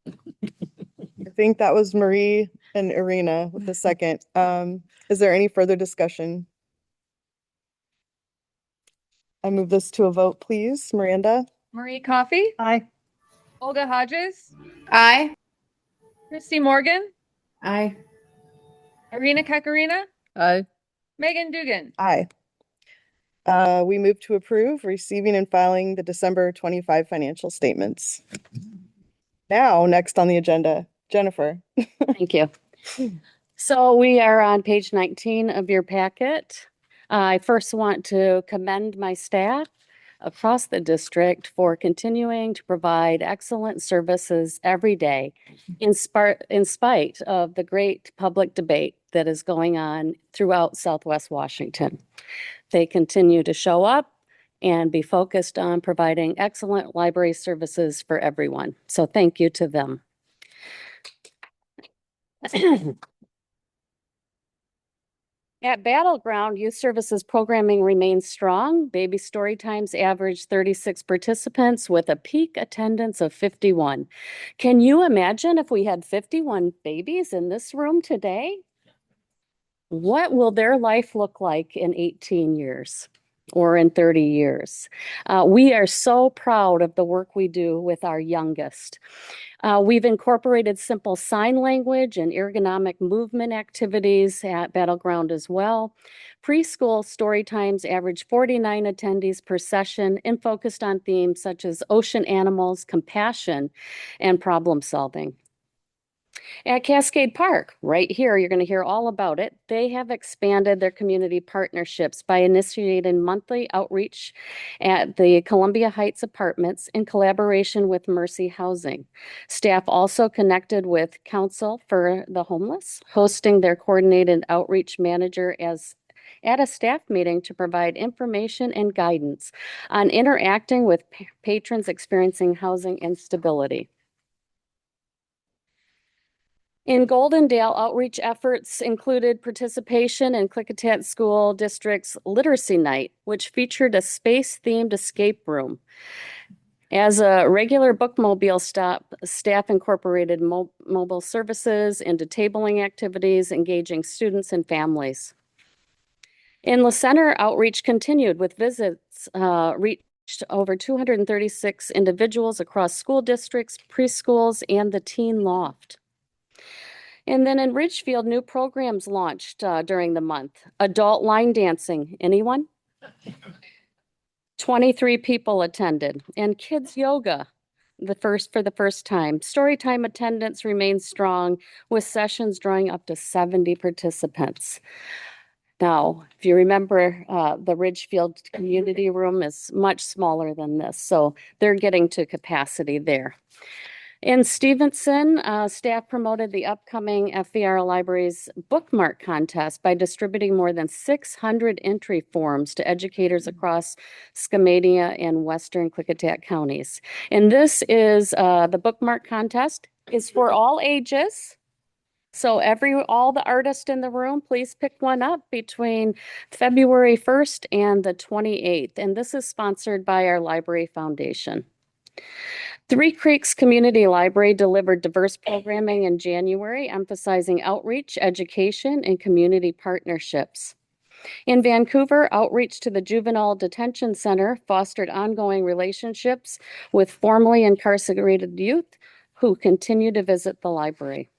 Speaker 1: I think that was Marie and Irina with the second. Is there any further discussion? I move this to a vote, please. Miranda?
Speaker 5: Marie Coffey.
Speaker 4: Aye.
Speaker 5: Olga Hodges.
Speaker 4: Aye.
Speaker 5: Christy Morgan.
Speaker 6: Aye.
Speaker 5: Irina Kakarina.
Speaker 4: Aye.
Speaker 5: Megan Dugan.
Speaker 1: Aye. We move to approve receiving and filing the December 25 financial statements. Now, next on the agenda, Jennifer.
Speaker 22: Thank you. So we are on page 19 of your packet. I first want to commend my staff across the district for continuing to provide excellent services every day in spite of the great public debate that is going on throughout Southwest Washington. They continue to show up and be focused on providing excellent library services for everyone. So thank you to them. At Battleground, youth services programming remains strong. Baby story times average 36 participants with a peak attendance of 51. Can you imagine if we had 51 babies in this room today? What will their life look like in 18 years or in 30 years? We are so proud of the work we do with our youngest. We've incorporated simple sign language and ergonomic movement activities at Battleground as well. Preschool story times average 49 attendees per session and focused on themes such as ocean animals, compassion, and problem solving. At Cascade Park, right here, you're going to hear all about it. They have expanded their community partnerships by initiating monthly outreach at the Columbia Heights Apartments in collaboration with Mercy Housing. Staff also connected with Council for the Homeless, hosting their coordinated outreach manager at a staff meeting to provide information and guidance on interacting with patrons experiencing housing instability. In Goldendale, outreach efforts included participation in Klickitat School District's Literacy Night, which featured a space-themed escape room. As a regular bookmobile stop, staff incorporated mobile services into tabling activities, engaging students and families. In La Center, outreach continued with visits reached over 236 individuals across school districts, preschools, and the Teen Loft. And then in Ridgefield, new programs launched during the month. Adult line dancing, anyone? 23 people attended. And kids yoga, for the first time. Storytime attendance remains strong, with sessions drawing up to 70 participants. Now, if you remember, the Ridgefield Community Room is much smaller than this, so they're getting to capacity there. In Stevenson, staff promoted the upcoming FVRLibraries bookmark contest by distributing more than 600 entry forms to educators across Skamania and Western Klickitat counties. And this is the bookmark contest is for all ages. So all the artists in the room, please pick one up between February 1st and the 28th. And this is sponsored by our Library Foundation. Three Creeks Community Library delivered diverse programming in January, emphasizing outreach, education, and community partnerships. In Vancouver, outreach to the Juvenile Detention Center fostered ongoing relationships with formerly incarcerated youth who continue to visit the library.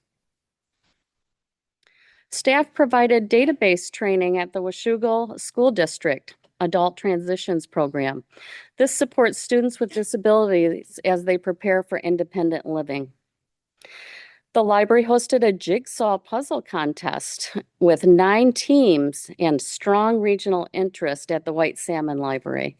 Speaker 22: Staff provided database training at the Washougal School District Adult Transitions Program. This supports students with disabilities as they prepare for independent living. The library hosted a jigsaw puzzle contest with 9 teams and strong regional interest at the White Salmon Library.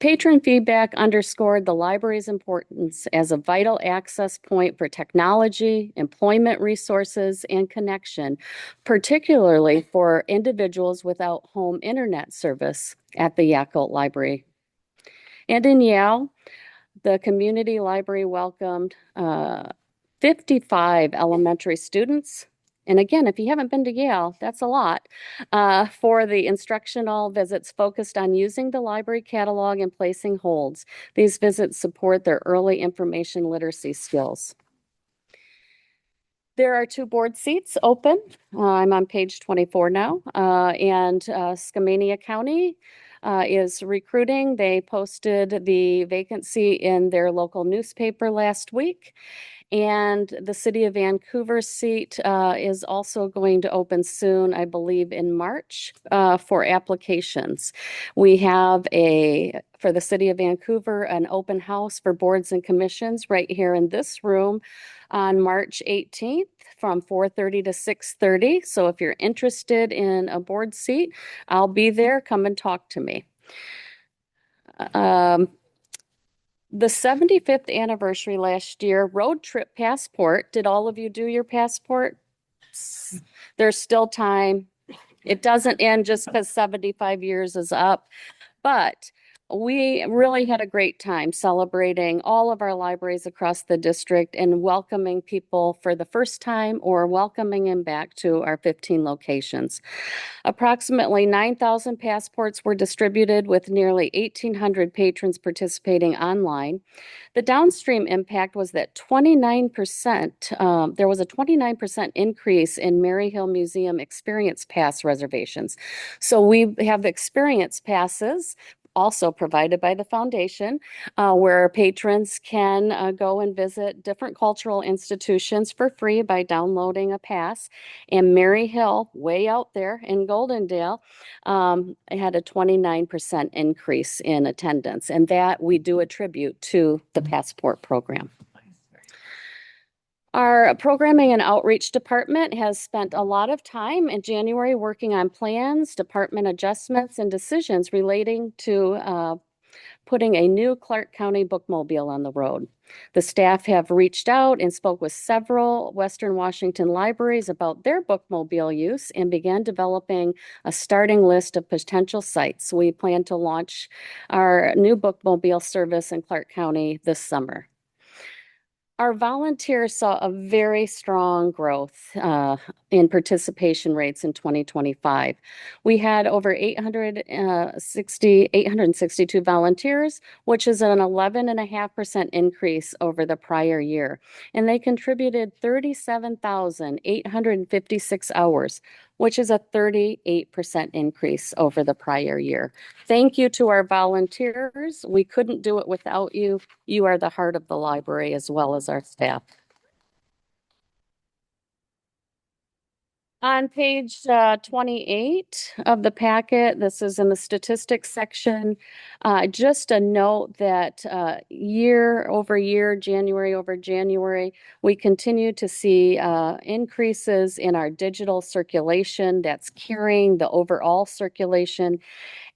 Speaker 22: Patron feedback underscored the library's importance as a vital access point for technology, employment resources, and connection, particularly for individuals without home internet service at the Yakult Library. And in Yale, the community library welcomed 55 elementary students. And again, if you haven't been to Yale, that's a lot, for the instructional visits focused on using the library catalog and placing holds. These visits support their early information literacy skills. There are 2 board seats open. I'm on page 24 now, and Skamania County is recruiting. They posted the vacancy in their local newspaper last week. And the City of Vancouver seat is also going to open soon, I believe in March, for applications. We have for the City of Vancouver, an open house for boards and commissions right here in this room on March 18th from 4:30 to 6:30. So if you're interested in a board seat, I'll be there. Come and talk to me. The 75th anniversary last year, road trip passport. Did all of you do your passport? There's still time. It doesn't end just because 75 years is up. But we really had a great time celebrating all of our libraries across the district and welcoming people for the first time or welcoming them back to our 15 locations. Approximately 9,000 passports were distributed with nearly 1,800 patrons participating online. The downstream impact was that 29%, there was a 29% increase in Mary Hill Museum Experience Pass reservations. So we have experience passes also provided by the foundation, where patrons can go and visit different cultural institutions for free by downloading a pass. And Mary Hill, way out there in Goldendale, had a 29% increase in attendance, and that we do attribute to the passport program. Our programming and outreach department has spent a lot of time in January working on plans, department adjustments, and decisions relating to putting a new Clark County bookmobile on the road. The staff have reached out and spoke with several Western Washington libraries about their bookmobile use and began developing a starting list of potential sites. We plan to launch our new bookmobile service in Clark County this summer. Our volunteers saw a very strong growth in participation rates in 2025. We had over 862 volunteers, which is an 11.5% increase over the prior year. And they contributed 37,856 hours, which is a 38% increase over the prior year. Thank you to our volunteers. We couldn't do it without you. You are the heart of the library as well as our staff. On page 28 of the packet, this is in the statistics section, just a note that year over year, January over January, we continue to see increases in our digital circulation that's carrying the overall circulation.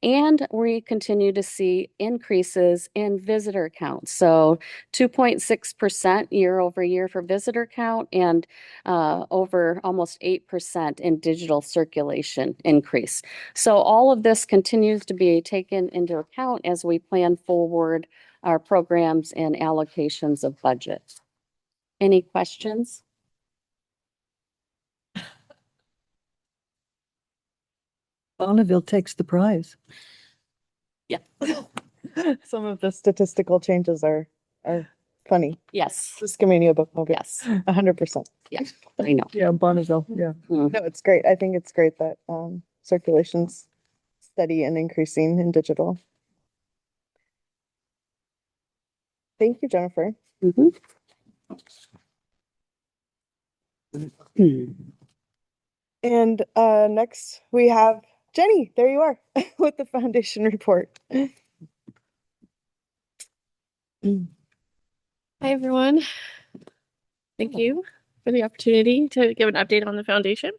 Speaker 22: And we continue to see increases in visitor count. So 2.6% year over year for visitor count and over almost 8% in digital circulation increase. So all of this continues to be taken into account as we plan forward our programs and allocations of budget. Any questions?
Speaker 4: Bonneville takes the prize.
Speaker 2: Yeah.
Speaker 1: Some of the statistical changes are funny.
Speaker 2: Yes.
Speaker 1: Just giving you a bookmobile.
Speaker 2: Yes.
Speaker 1: 100%.
Speaker 2: Yeah, I know.
Speaker 4: Yeah, Bonneville, yeah.
Speaker 1: No, it's great. I think it's great that circulation's steady and increasing in digital. Thank you, Jennifer. And next we have Jenny. There you are with the foundation report.
Speaker 7: Hi, everyone. Thank you for the opportunity to give an update on the foundation.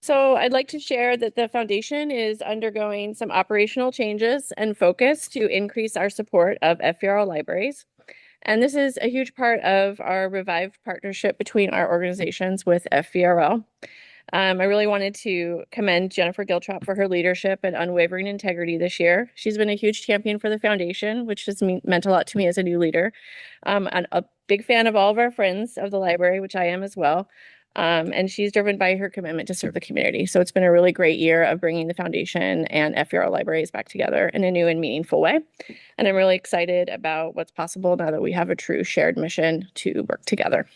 Speaker 7: So I'd like to share that the foundation is undergoing some operational changes and focus to increase our support of FVRL libraries. And this is a huge part of our revived partnership between our organizations with FVRL. I really wanted to commend Jennifer Giltrop for her leadership and unwavering integrity this year. She's been a huge champion for the foundation, which has meant a lot to me as a new leader. And a big fan of all of our friends of the library, which I am as well. And she's driven by her commitment to serve the community. So it's been a really great year of bringing the foundation and FVRL libraries back together in a new and meaningful way. And I'm really excited about what's possible now that we have a true shared mission to work together.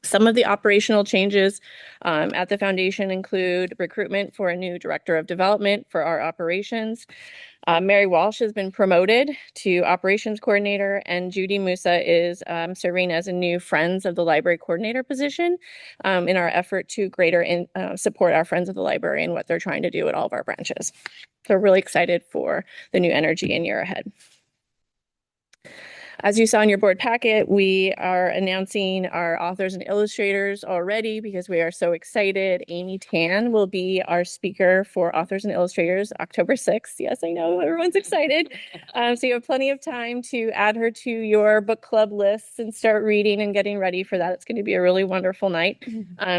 Speaker 7: Some of the operational changes at the foundation include recruitment for a new director of development for our operations. Mary Walsh has been promoted to operations coordinator, and Judy Musa is serving as a new Friends of the Library coordinator position in our effort to greater support our Friends of the Library and what they're trying to do at all of our branches. So we're really excited for the new energy and year ahead. As you saw in your board packet, we are announcing our authors and illustrators already because we are so excited. Amy Tan will be our speaker for authors and illustrators October 6th. Yes, I know everyone's excited. So you have plenty of time to add her to your book club lists and start reading and getting ready for that. It's going to be a really wonderful night.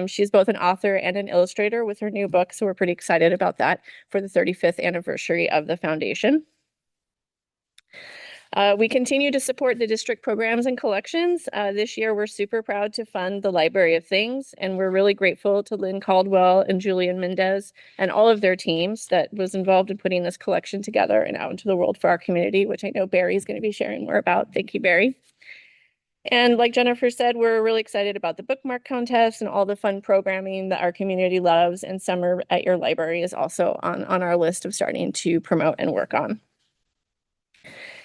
Speaker 7: She's both an author and an illustrator with her new book, so we're pretty excited about that for the 35th anniversary of the foundation. We continue to support the district programs and collections. This year, we're super proud to fund the Library of Things, and we're really grateful to Lynn Caldwell and Julian Mendez and all of their teams that was involved in putting this collection together and out into the world for our community, which I know Barry is going to be sharing more about. Thank you, Barry. And like Jennifer said, we're really excited about the bookmark contest and all the fun programming that our community loves, and Summer at Your Library is also on our list of starting to promote and work on.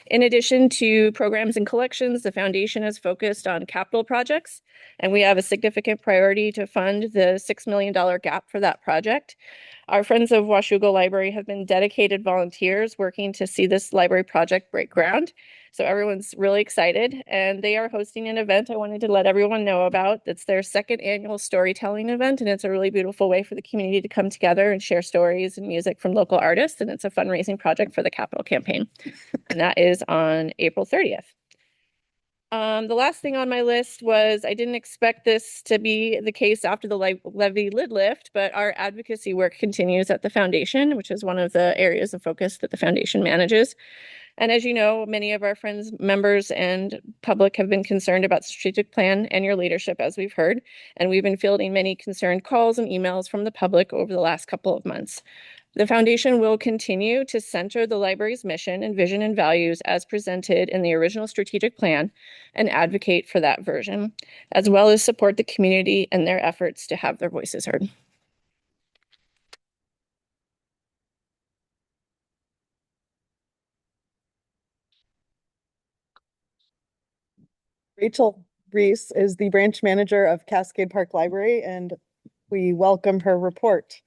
Speaker 7: In addition to programs and collections, the foundation is focused on capital projects, and we have a significant priority to fund the $6 million gap for that project. Our Friends of Washougal Library have been dedicated volunteers working to see this library project break ground. So everyone's really excited, and they are hosting an event I wanted to let everyone know about. It's their second annual storytelling event, and it's a really beautiful way for the community to come together and share stories and music from local artists, and it's a fundraising project for the capital campaign. And that is on April 30th. The last thing on my list was I didn't expect this to be the case after the levy lid lift, but our advocacy work continues at the foundation, which is one of the areas of focus that the foundation manages. And as you know, many of our friends, members, and public have been concerned about the strategic plan and your leadership, as we've heard. And we've been fielding many concerned calls and emails from the public over the last couple of months. The foundation will continue to center the library's mission and vision and values as presented in the original strategic plan and advocate for that version, as well as support the community in their efforts to have their voices heard.
Speaker 1: Rachel Reese is the branch manager of Cascade Park Library, and we welcome her report.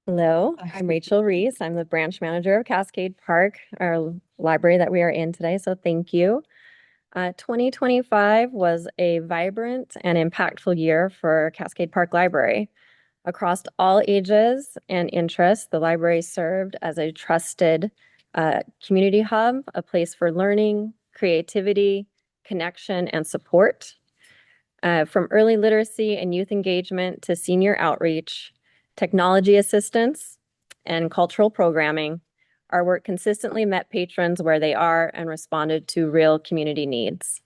Speaker 8: Hello, I'm Rachel Reese. I'm the branch manager of Cascade Park, our library that we are in today. So thank you. 2025 was a vibrant and impactful year for Cascade Park Library. Across all ages and interests, the library served as a trusted a community hub, a place for learning, creativity, connection, and support. From early literacy and youth engagement to senior outreach, technology assistance, and cultural programming, our work consistently met patrons where they are and responded to real community needs.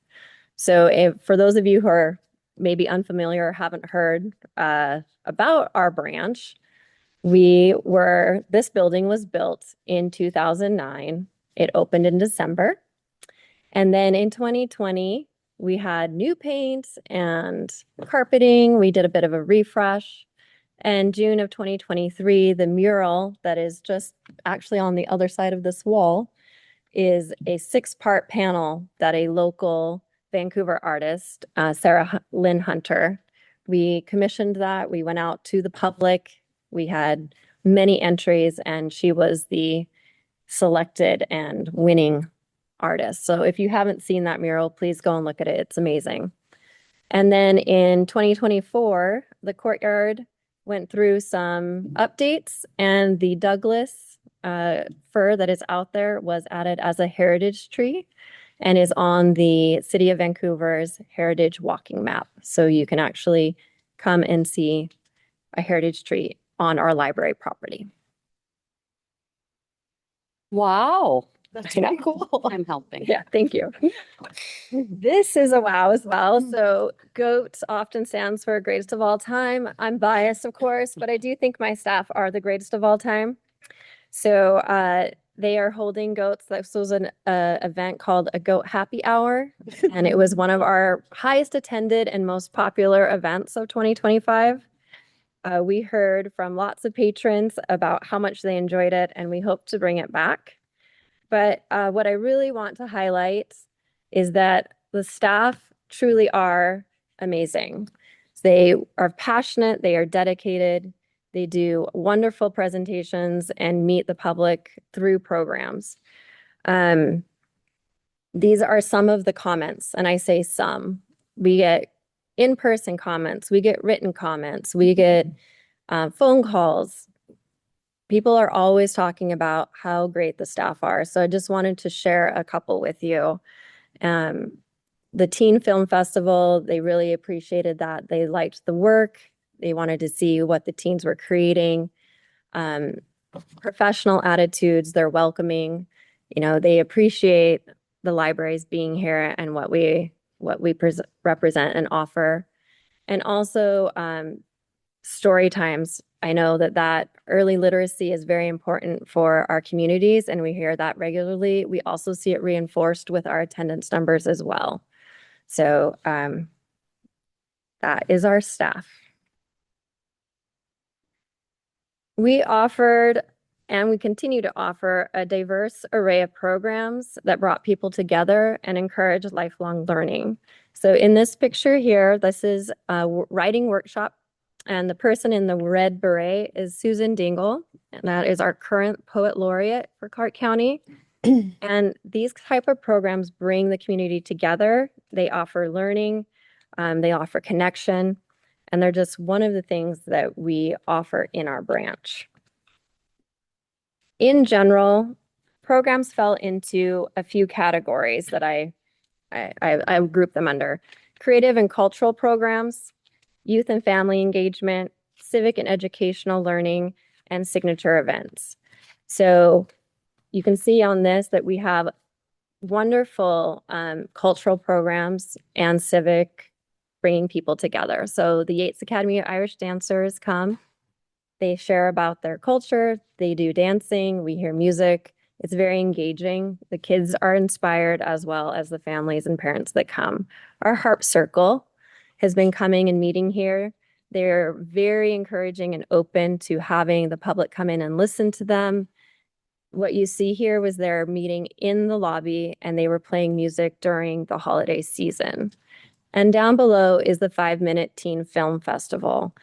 Speaker 8: So for those of you who are maybe unfamiliar or haven't heard about our branch, this building was built in 2009. It opened in December. And then in 2020, we had new paint and carpeting. We did a bit of a refresh. And June of 2023, the mural that is just actually on the other side of this wall is a 6-part panel that a local Vancouver artist, Sarah Lynn Hunter, we commissioned that. We went out to the public. We had many entries, and she was the selected and winning artist. So if you haven't seen that mural, please go and look at it. It's amazing. And then in 2024, the courtyard went through some updates, and the Douglas fir that is out there was added as a heritage tree and is on the City of Vancouver's heritage walking map. So you can actually come and see a heritage tree on our library property.
Speaker 22: Wow.
Speaker 8: That's pretty cool.
Speaker 22: I'm helping.
Speaker 8: Yeah, thank you. This is a wow as well. So GOAT often stands for greatest of all time. I'm biased, of course, but I do think my staff are the greatest of all time. So they are holding GOATs. This was an event called a GOAT Happy Hour, and it was one of our highest attended and most popular events of 2025. We heard from lots of patrons about how much they enjoyed it, and we hope to bring it back. But what I really want to highlight is that the staff truly are amazing. They are passionate, they are dedicated, they do wonderful presentations and meet the public through programs. These are some of the comments, and I say some. We get in-person comments, we get written comments, we get phone calls. People are always talking about how great the staff are. So I just wanted to share a couple with you. The Teen Film Festival, they really appreciated that. They liked the work. They wanted to see what the teens were creating. Professional attitudes, they're welcoming. You know, they appreciate the libraries being here and what we represent and offer. And also story times. I know that early literacy is very important for our communities, and we hear that regularly. We also see it reinforced with our attendance numbers as well. So that is our staff. We offered, and we continue to offer, a diverse array of programs that brought people together and encouraged lifelong learning. So in this picture here, this is a writing workshop. And the person in the red beret is Susan Dingle, and that is our current poet laureate for Clark County. And these type of programs bring the community together. They offer learning, they offer connection, and they're just one of the things that we offer in our branch. In general, programs fell into a few categories that I group them under: creative and cultural programs, youth and family engagement, civic and educational learning, and signature events. So you can see on this that we have wonderful cultural programs and civic, bringing people together. So the Yates Academy of Irish Dancers come, they share about their culture, they do dancing, we hear music. It's very engaging. The kids are inspired as well as the families and parents that come. Our Harp Circle has been coming and meeting here. They're very encouraging and open to having the public come in and listen to them. What you see here was their meeting in the lobby, and they were playing music during the holiday season. And down below is the 5-Minute Teen Film Festival.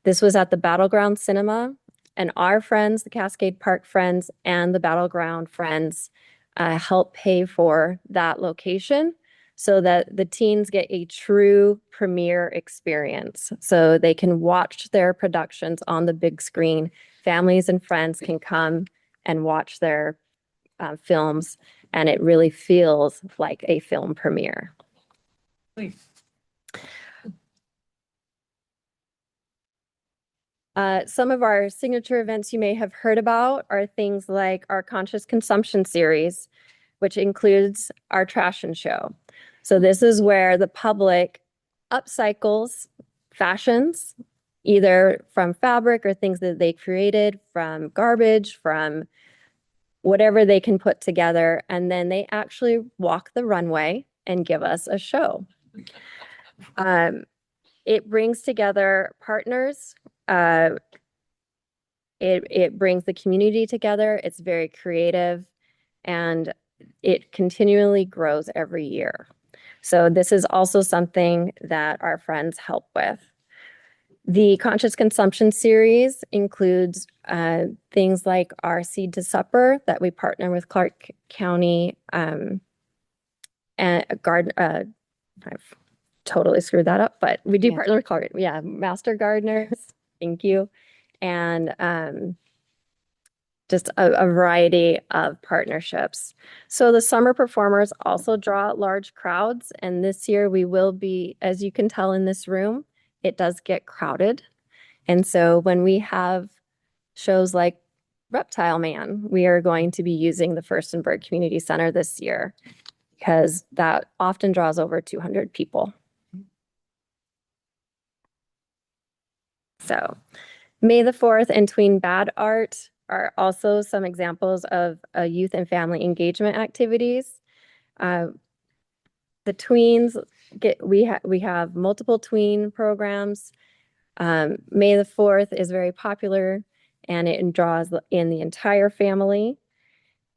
Speaker 8: This was at the Battleground Cinema, and our friends, the Cascade Park friends and the Battleground friends, help pay for that location, so that the teens get a true premiere experience. So they can watch their productions on the big screen. Families and friends can come and watch their films, and it really feels like a film premiere. Some of our signature events you may have heard about are things like our Conscious Consumption series, which includes our Trash and Show. So this is where the public upcycles fashions, either from fabric or things that they created, from garbage, from whatever they can put together, and then they actually walk the runway and give us a show. It brings together partners. It brings the community together. It's very creative, and it continually grows every year. So this is also something that our friends help with. The Conscious Consumption series includes things like our Seed to Supper that we partner with Clark County and I've totally screwed that up, but we do partner with Clark, Master Gardeners. Thank you. And just a variety of partnerships. So the summer performers also draw large crowds, and this year we will be, as you can tell in this room, it does get crowded. And so when we have shows like Reptile Man, we are going to be using the Furstenberg Community Center this year because that often draws over 200 people. So May the 4th and Tween Bad Art are also some examples of youth and family engagement activities. The tweens we have multiple tween programs. May the 4th is very popular and it draws in the entire family.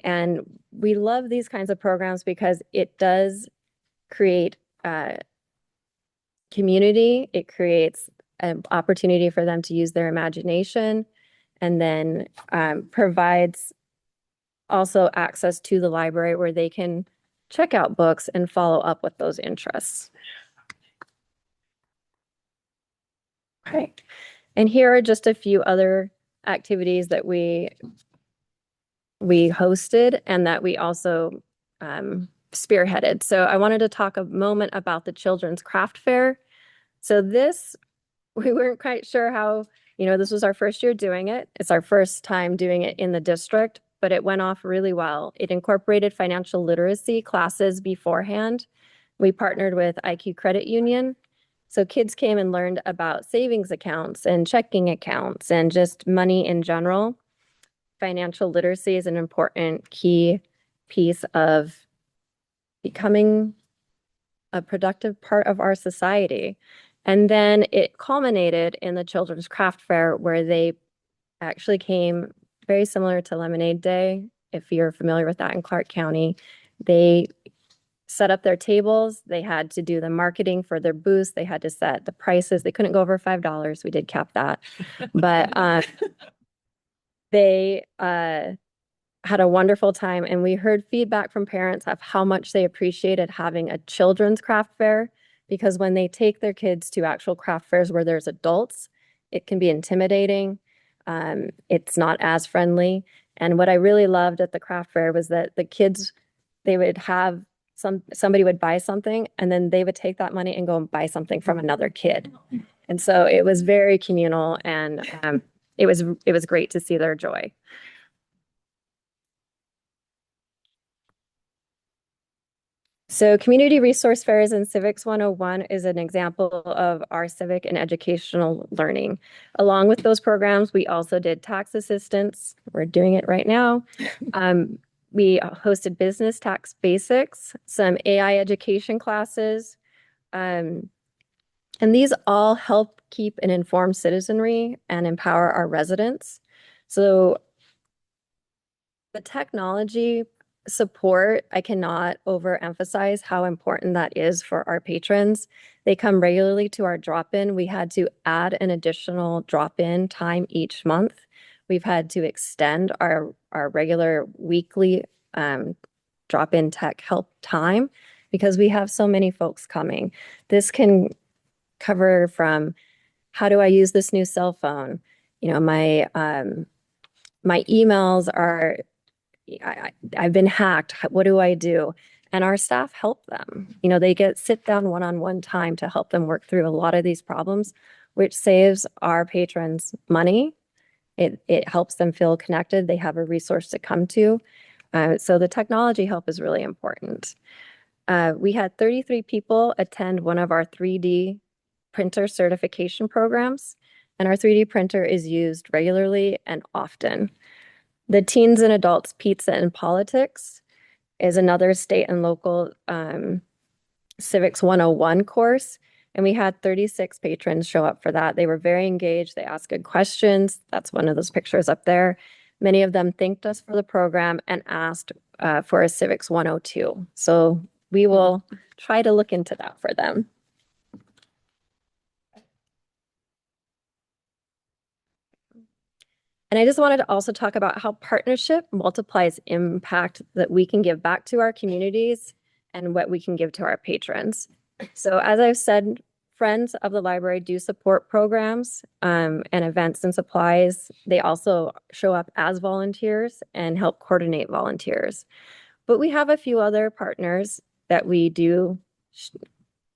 Speaker 8: And we love these kinds of programs because it does create community. It creates an opportunity for them to use their imagination, and then provides also access to the library where they can check out books and follow up with those interests. Okay. And here are just a few other activities that we hosted and that we also spearheaded. So I wanted to talk a moment about the Children's Craft Fair. So this, we weren't quite sure how, this was our first year doing it. It's our first time doing it in the district, but it went off really well. It incorporated financial literacy classes beforehand. We partnered with IQ Credit Union. So kids came and learned about savings accounts and checking accounts and just money in general. Financial literacy is an important key piece of becoming a productive part of our society. And then it culminated in the Children's Craft Fair, where they actually came very similar to Lemonade Day. If you're familiar with that in Clark County, they set up their tables. They had to do the marketing for their booths. They had to set the prices. They couldn't go over $5. We did cap that. But they had a wonderful time, and we heard feedback from parents of how much they appreciated having a children's craft fair, because when they take their kids to actual craft fairs where there's adults, it can be intimidating. It's not as friendly. And what I really loved at the craft fair was that the kids, they would have somebody would buy something and then they would take that money and go and buy something from another kid. And so it was very communal, and it was great to see their joy. So Community Resource Fairs and Civics 101 is an example of our civic and educational learning. Along with those programs, we also did tax assistance. We're doing it right now. We hosted business tax basics, some AI education classes, and these all help keep an informed citizenry and empower our residents. So the technology support, I cannot overemphasize how important that is for our patrons. They come regularly to our drop-in. We had to add an additional drop-in time each month. We've had to extend our regular weekly drop-in tech help time because we have so many folks coming. This can cover from how do I use this new cell phone? My emails are I've been hacked. What do I do? And our staff help them. They get sit down one-on-one time to help them work through a lot of these problems, which saves our patrons money. It helps them feel connected. They have a resource to come to. So the technology help is really important. We had 33 people attend one of our 3D printer certification programs, and our 3D printer is used regularly and often. The Teens and Adults Pizza and Politics is another state and local Civics 101 course, and we had 36 patrons show up for that. They were very engaged. They asked good questions. That's one of those pictures up there. Many of them thanked us for the program and asked for a Civics 102. So we will try to look into that for them. And I just wanted to also talk about how partnership multiplies impact that we can give back to our communities and what we can give to our patrons. So as I've said, Friends of the Library do support programs and events and supplies. They also show up as volunteers and help coordinate volunteers. But we have a few other partners that we do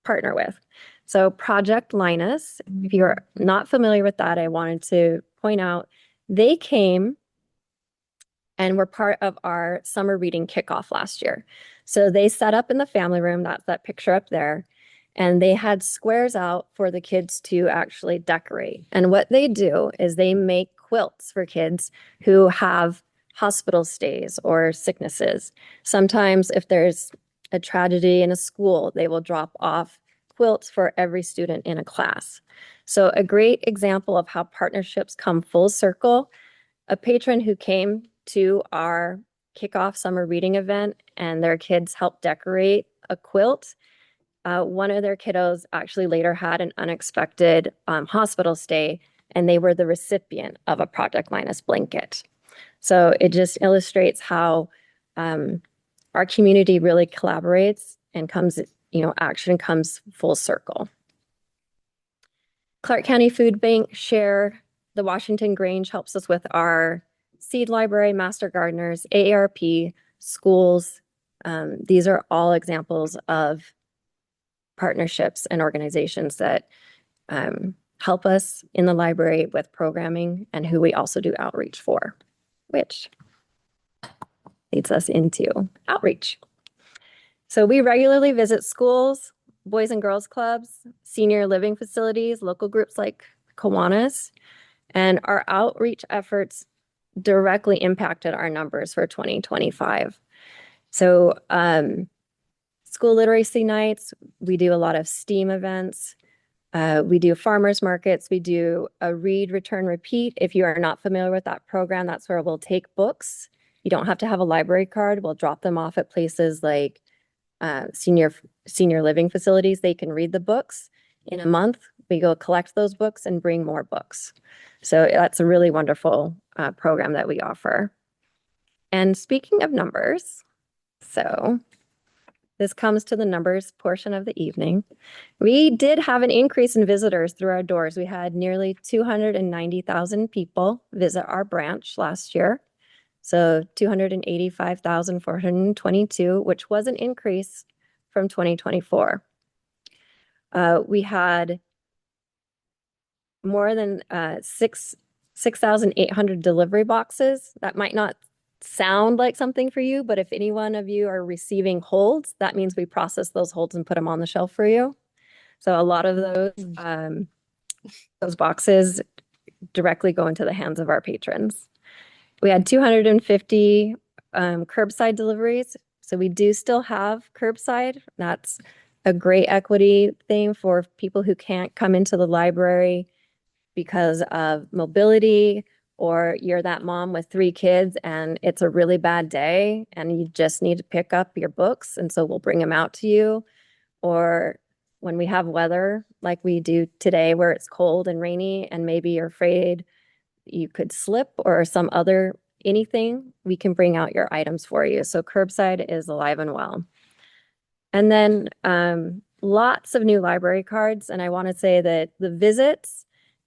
Speaker 8: partner with. So Project Linus, if you're not familiar with that, I wanted to point out, they came and were part of our summer reading kickoff last year. So they set up in the family room, that's that picture up there, and they had squares out for the kids to actually decorate. And what they do is they make quilts for kids who have hospital stays or sicknesses. Sometimes if there's a tragedy in a school, they will drop off quilts for every student in a class. So a great example of how partnerships come full circle. A patron who came to our kickoff summer reading event and their kids helped decorate a quilt. One of their kiddos actually later had an unexpected hospital stay, and they were the recipient of a Project Linus blanket. So it just illustrates how our community really collaborates and comes, action comes full circle. Clark County Food Bank share the Washington Grange helps us with our seed library, master gardeners, AARP, schools. These are all examples of partnerships and organizations that help us in the library with programming and who we also do outreach for, which leads us into outreach. So we regularly visit schools, boys and girls clubs, senior living facilities, local groups like Kiwanis, and our outreach efforts directly impacted our numbers for 2025. So school literacy nights, we do a lot of STEAM events. We do farmers markets. We do a read, return, repeat. If you are not familiar with that program, that's where we'll take books. You don't have to have a library card. We'll drop them off at places like senior living facilities. They can read the books. In a month, we go collect those books and bring more books. So that's a really wonderful program that we offer. And speaking of numbers, so this comes to the numbers portion of the evening. We did have an increase in visitors through our doors. We had nearly 290,000 people visit our branch last year. So 285,422, which was an increase from 2024. We had more than 6,800 delivery boxes. That might not sound like something for you, but if any one of you are receiving holds, that means we process those holds and put them on the shelf for you. So a lot of those boxes directly go into the hands of our patrons. We had 250 curbside deliveries. So we do still have curbside. That's a great equity thing for people who can't come into the library because of mobility, or you're that mom with 3 kids and it's a really bad day and you just need to pick up your books. And so we'll bring them out to you. Or when we have weather like we do today where it's cold and rainy and maybe you're afraid you could slip or some other anything, we can bring out your items for you. So curbside is alive and well. And then lots of new library cards. And I want to say that the visits,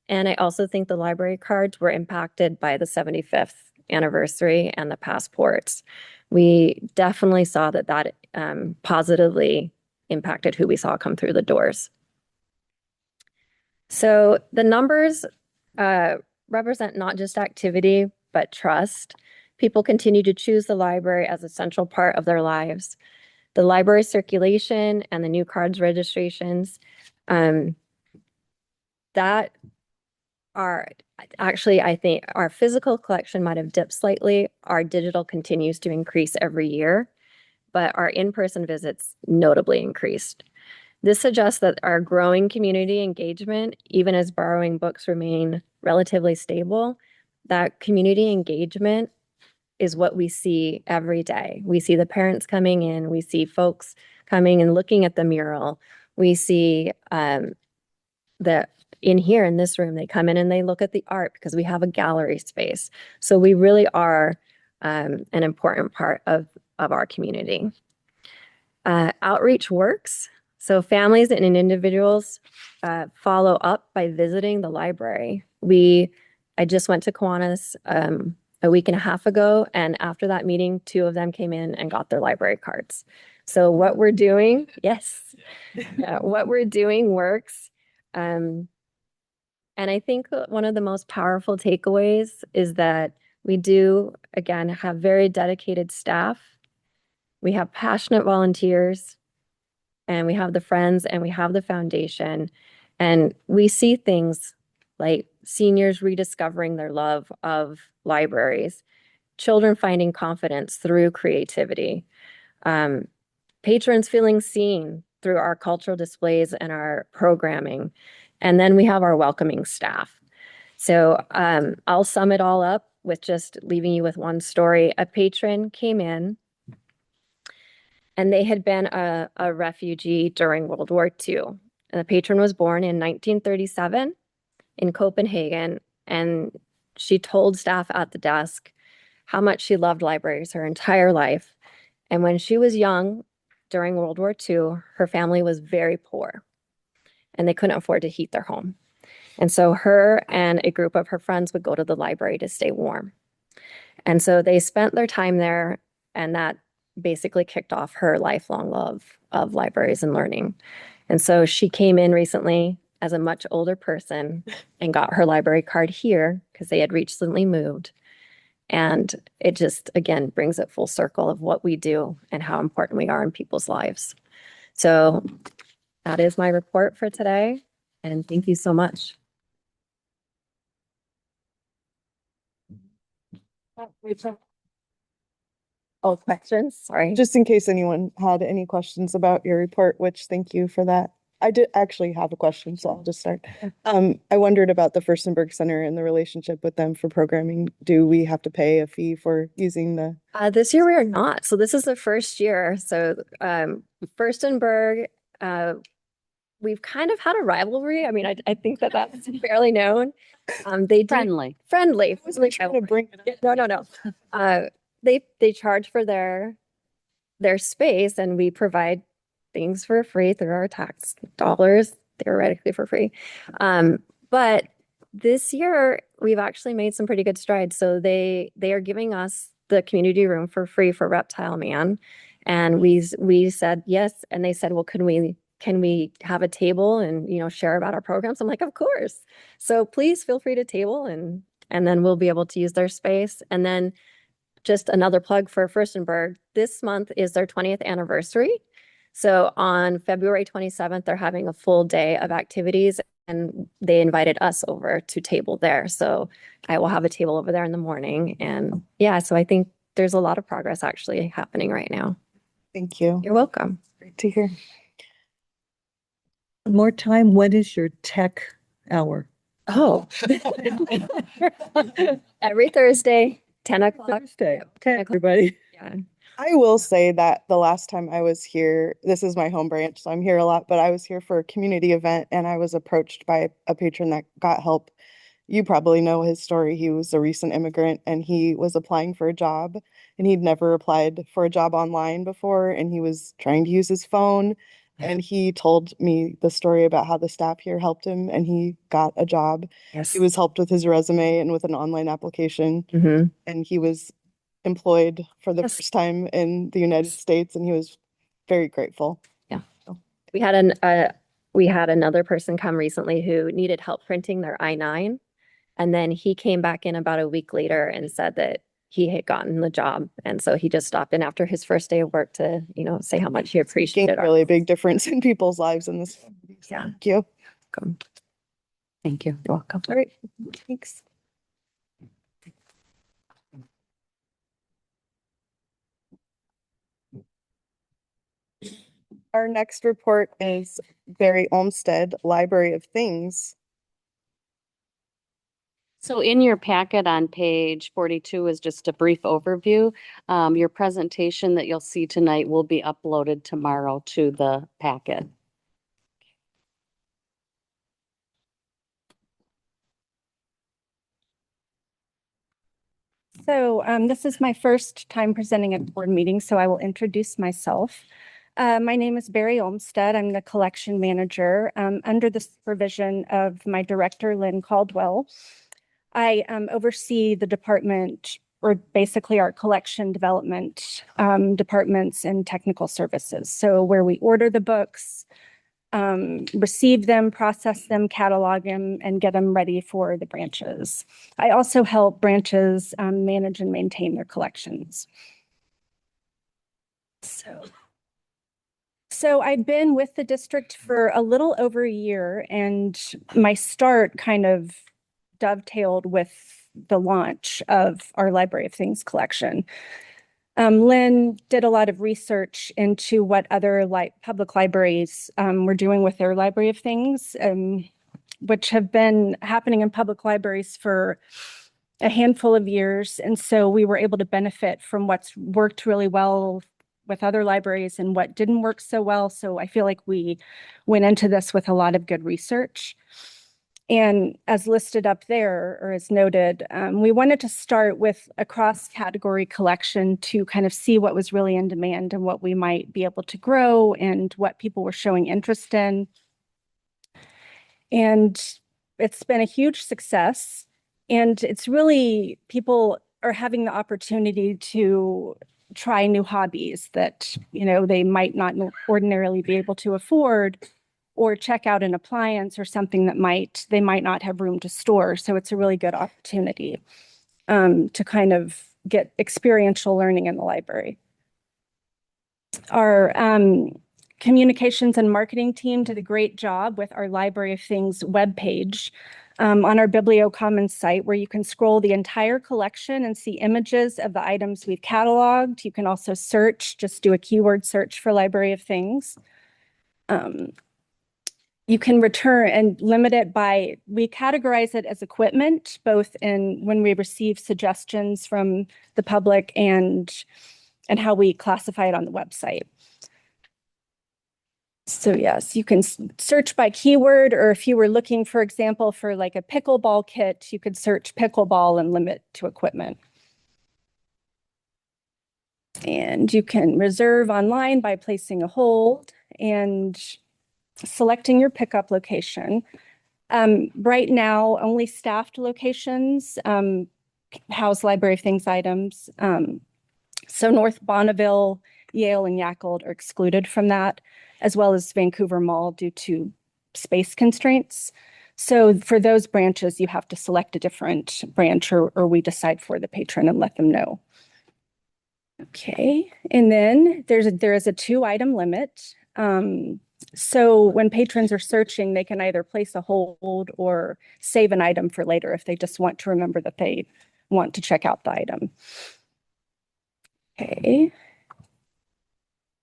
Speaker 8: and I also think the library cards were impacted by the 75th anniversary and the passports. We definitely saw that positively impacted who we saw come through the doors. So the numbers represent not just activity, but trust. People continue to choose the library as a central part of their lives. The library circulation and the new cards registrations that are actually, I think our physical collection might have dipped slightly. Our digital continues to increase every year, but our in-person visits notably increased. This suggests that our growing community engagement, even as borrowing books remain relatively stable, that community engagement is what we see every day. We see the parents coming in, we see folks coming and looking at the mural. We see that in here in this room, they come in and they look at the art because we have a gallery space. So we really are an important part of our community. Outreach works. So families and individuals follow up by visiting the library. I just went to Kiwanis a week and a half ago, and after that meeting, 2 of them came in and got their library cards. So what we're doing, yes, what we're doing works. And I think one of the most powerful takeaways is that we do, again, have very dedicated staff. We have passionate volunteers, and we have the friends, and we have the foundation. And we see things like seniors rediscovering their love of libraries, children finding confidence through creativity, patrons feeling seen through our cultural displays and our programming. And then we have our welcoming staff. So I'll sum it all up with just leaving you with one story. A patron came in, and they had been a refugee during World War II. And the patron was born in 1937 in Copenhagen, and she told staff at the desk how much she loved libraries her entire life. And when she was young, during World War II, her family was very poor, and they couldn't afford to heat their home. And so her and a group of her friends would go to the library to stay warm. And so they spent their time there, and that basically kicked off her lifelong love of libraries and learning. And so she came in recently as a much older person and got her library card here because they had recently moved. And it just, again, brings it full circle of what we do and how important we are in people's lives. So that is my report for today. And thank you so much. Oh, questions? Sorry.
Speaker 1: Just in case anyone had any questions about your report, which thank you for that. I did actually have a question, so I'll just start. I wondered about the Furstenberg Center and the relationship with them for programming. Do we have to pay a fee for using the?
Speaker 8: This year we are not. So this is the first year. So Furstenberg, we've kind of had a rivalry. I mean, I think that's fairly known. They
Speaker 22: Friendly.
Speaker 8: friendly. No. They charge for their space, and we provide things for free through our tax dollars, theoretically for free. But this year we've actually made some pretty good strides. So they are giving us the community room for free for Reptile Man, and we said yes, and they said, well, can we have a table and share about our programs? I'm like, of course. So please feel free to table, and then we'll be able to use their space. And then just another plug for Furstenberg. This month is their 20th anniversary. So on February 27th, they're having a full day of activities, and they invited us over to table there. So I will have a table over there in the morning. And yeah, so I think there's a lot of progress actually happening right now.
Speaker 1: Thank you.
Speaker 8: You're welcome.
Speaker 1: Great to hear.
Speaker 4: One more time, when is your tech hour?
Speaker 8: Oh, every Thursday, 10 o'clock.
Speaker 4: Thursday. 10, everybody.
Speaker 8: Yeah.
Speaker 1: I will say that the last time I was here, this is my home branch, so I'm here a lot, but I was here for a community event and I was approached by a patron that got help. You probably know his story. He was a recent immigrant and he was applying for a job, and he'd never applied for a job online before, and he was trying to use his phone And he told me the story about how the staff here helped him and he got a job.
Speaker 8: Yes.
Speaker 1: He was helped with his resume and with an online application.
Speaker 8: Mhm.
Speaker 1: And he was employed for the first time in the United States, and he was very grateful.
Speaker 8: Yeah. We had another person come recently who needed help printing their I-9. And then he came back in about a week later and said that he had gotten the job. And so he just stopped in after his first day of work to, say how much he
Speaker 1: Making
Speaker 8: appreciated
Speaker 1: a really big difference in people's lives in this community. So
Speaker 8: Yeah.
Speaker 1: thank you.
Speaker 8: Welcome. Thank you. You're welcome.
Speaker 1: All right. Thanks. Our next report is Barry Olmsted, Library of Things.
Speaker 22: So in your packet on page 42 is just a brief overview. Your presentation that you'll see tonight will be uploaded tomorrow to the packet.
Speaker 3: So this is my first time presenting at a board meeting, so I will introduce myself. My name is Barry Olmsted. I'm the collection manager under the supervision of my director, Lynn Caldwell. I oversee the department, or basically our collection development departments and technical services. So where we order the books, receive them, process them, catalog them, and get them ready for the branches. I also help branches manage and maintain their collections. So I've been with the district for a little over a year, and my start kind of dovetailed with the launch of our Library of Things collection. Lynn did a lot of research into what other public libraries were doing with their Library of Things, which have been happening in public libraries for a handful of years. And so we were able to benefit from what's worked really well with other libraries and what didn't work so well. So I feel like we went into this with a lot of good research. And as listed up there, or as noted, we wanted to start with a cross-category collection to kind of see what was really in demand and what we might be able to grow and what people were showing interest in. And it's been a huge success. And it's really, people are having the opportunity to try new hobbies that, they might not ordinarily be able to afford, or check out an appliance or something that they might not have room to store. So it's a really good opportunity to kind of get experiential learning in the library. Our communications and marketing team did a great job with our Library of Things webpage on our BiblioCommons site, where you can scroll the entire collection and see images of the items we've cataloged. You can also search, just do a keyword search for Library of Things. You can return and limit it by, we categorize it as equipment, both in when we receive suggestions from the public and how we classify it on the website. So yes, you can search by keyword, or if you were looking, for example, for like a pickleball kit, you could search pickleball and limit to equipment. And you can reserve online by placing a hold and selecting your pickup location. Right now, only staffed locations house Library of Things items. So North Bonneville, Yale, and Yakult are excluded from that, as well as Vancouver Mall due to space constraints. So for those branches, you have to select a different branch, or we decide for the patron and let them know. Okay, and then there is a 2-item limit. So when patrons are searching, they can either place a hold or save an item for later if they just want to remember that they want to check out the item. Okay.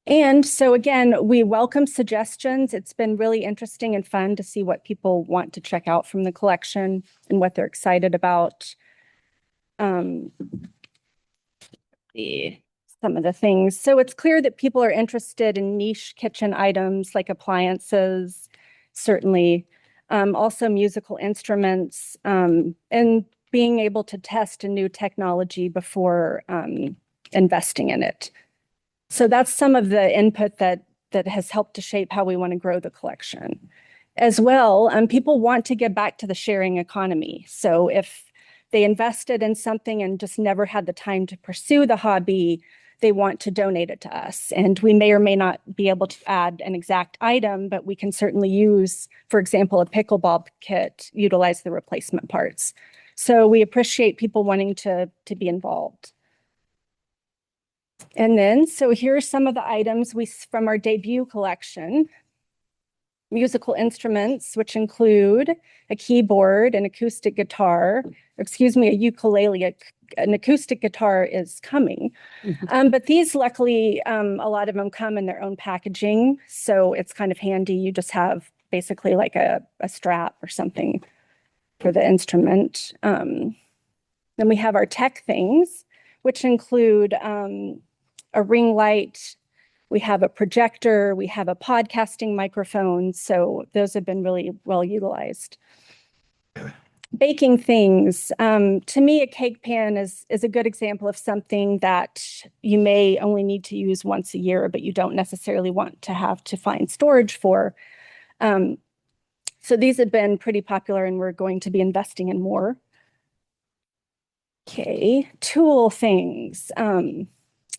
Speaker 3: And so again, we welcome suggestions. It's been really interesting and fun to see what people want to check out from the collection and what they're excited about. Some of the things. So it's clear that people are interested in niche kitchen items like appliances, certainly, also musical instruments, and being able to test a new technology before investing in it. So that's some of the input that that has helped to shape how we want to grow the collection. As well, people want to get back to the sharing economy. So if they invested in something and just never had the time to pursue the hobby, they want to donate it to us. And we may or may not be able to add an exact item, but we can certainly use, for example, a pickleball kit, utilize the replacement parts. So we appreciate people wanting to be involved. And then, so here are some of the items from our debut collection. Musical instruments, which include a keyboard, an acoustic guitar, excuse me, a ukulele. An acoustic guitar is coming. But these, luckily, a lot of them come in their own packaging. So it's kind of handy. You just have basically like a strap or something for the instrument. Then we have our tech things, which include a ring light. We have a projector, we have a podcasting microphone, so those have been really well utilized. Baking things. To me, a cake pan is a good example of something that you may only need to use once a year, but you don't necessarily want to have to find storage for. So these have been pretty popular, and we're going to be investing in more. Okay, tool things.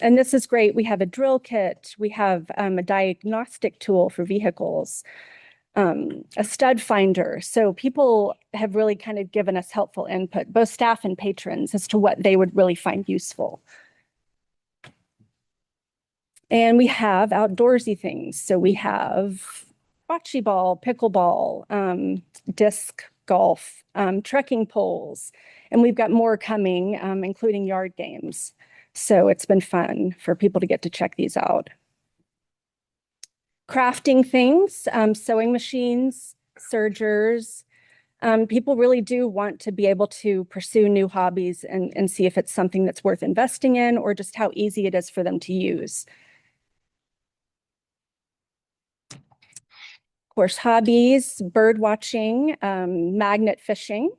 Speaker 3: And this is great. We have a drill kit. We have a diagnostic tool for vehicles, a stud finder. So people have really kind of given us helpful input, both staff and patrons, as to what they would really find useful. And we have outdoorsy things. So we have bocce ball, pickleball, disc golf, trekking poles, and we've got more coming, including yard games. So it's been fun for people to get to check these out. Crafting things, sewing machines, sergers. People really do want to be able to pursue new hobbies and see if it's something that's worth investing in or just how easy it is for them to use. Of course, hobbies, bird watching, magnet fishing,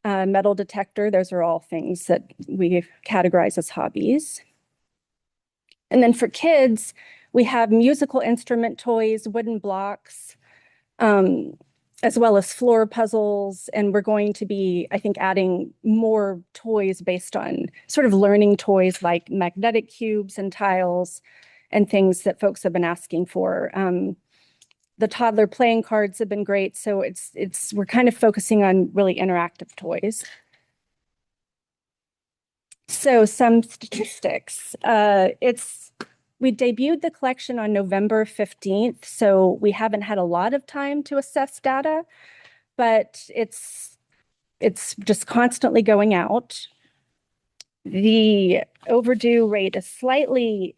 Speaker 3: metal detector. Those are all things that we categorize as hobbies. And then for kids, we have musical instrument toys, wooden blocks, as well as floor puzzles. And we're going to be, I think, adding more toys based on sort of learning toys like magnetic cubes and tiles and things that folks have been asking for. The toddler playing cards have been great. So we're kind of focusing on really interactive toys. So some statistics. We debuted the collection on November 15th, so we haven't had a lot of time to assess data, but it's just constantly going out. The overdue rate is slightly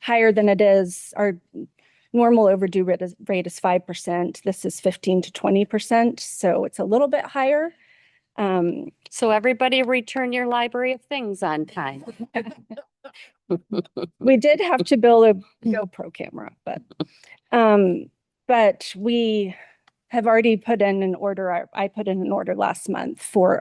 Speaker 3: higher than it is. Our normal overdue rate is 5%. This is 15 to 20%, so it's a little bit higher.
Speaker 22: So everybody return your library of things on time.
Speaker 3: We did have to build a GoPro camera, but we have already put in an order. I put in an order last month for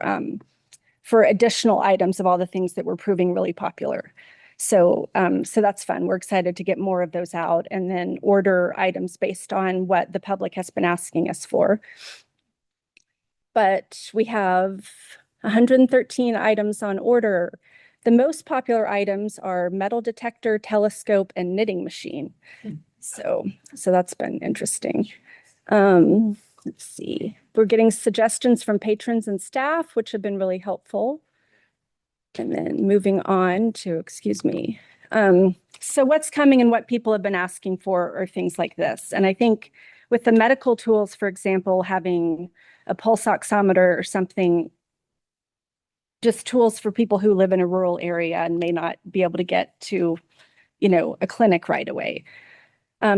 Speaker 3: additional items of all the things that were proving really popular. So that's fun. We're excited to get more of those out and then order items based on what the public has been asking us for. But we have 113 items on order. The most popular items are metal detector, telescope, and knitting machine. So that's been interesting. Let's see. We're getting suggestions from patrons and staff, which have been really helpful. And then moving on to, excuse me. So what's coming and what people have been asking for are things like this. And I think with the medical tools, for example, having a pulse oximeter or something, just tools for people who live in a rural area and may not be able to get to, a clinic right away.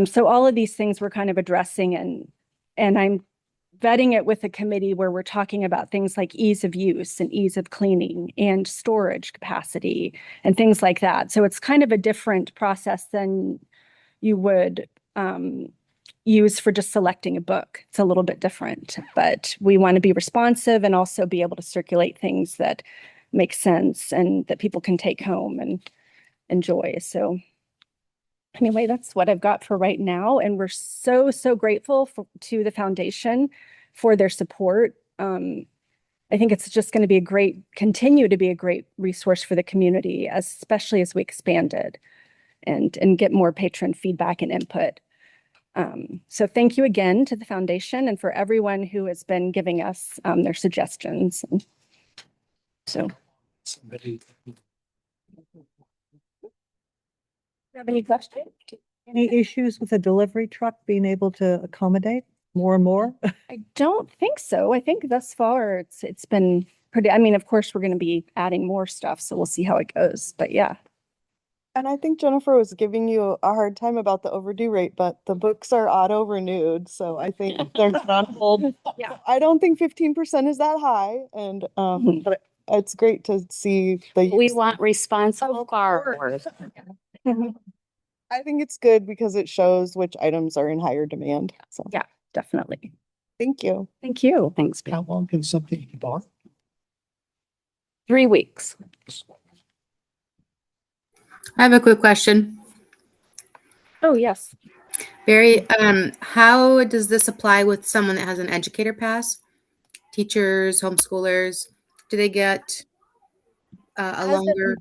Speaker 3: So all of these things we're kind of addressing, and I'm vetting it with a committee where we're talking about things like ease of use and ease of cleaning and storage capacity and things like that. So it's kind of a different process than you would use for just selecting a book. It's a little bit different, but we want to be responsive and also be able to circulate things that make sense and that people can take home and enjoy. So Anyway, that's what I've got for right now. And we're so, so grateful to the foundation for their support. I think it's just going to be continue to be a great resource for the community, especially as we expand it and get more patron feedback and input. So thank you again to the foundation and for everyone who has been giving us their suggestions. So.
Speaker 11: Somebody.
Speaker 3: Have any questions?
Speaker 4: Any issues with the delivery truck being able to accommodate more and more?
Speaker 3: I don't think so. I think thus far it's been pretty, I mean, of course, we're going to be adding more stuff, so we'll see how it goes. But yeah.
Speaker 1: And I think Jennifer was giving you a hard time about the overdue rate, but the books are auto renewed, so I think they're not on hold.
Speaker 3: Yeah.
Speaker 1: I don't think 15% is that high, and but it's great to see the.
Speaker 22: We want responsible borrowers.
Speaker 1: I think it's good because it shows which items are in higher demand. So
Speaker 3: yeah, definitely.
Speaker 1: Thank you.
Speaker 3: Thank you.
Speaker 22: Thanks.
Speaker 11: How long can something be bought?
Speaker 22: 3 weeks.
Speaker 9: I have a quick question.
Speaker 3: Oh, yes.
Speaker 9: Barry, how does this apply with someone that has an educator pass? Teachers, homeschoolers, do they get a longer?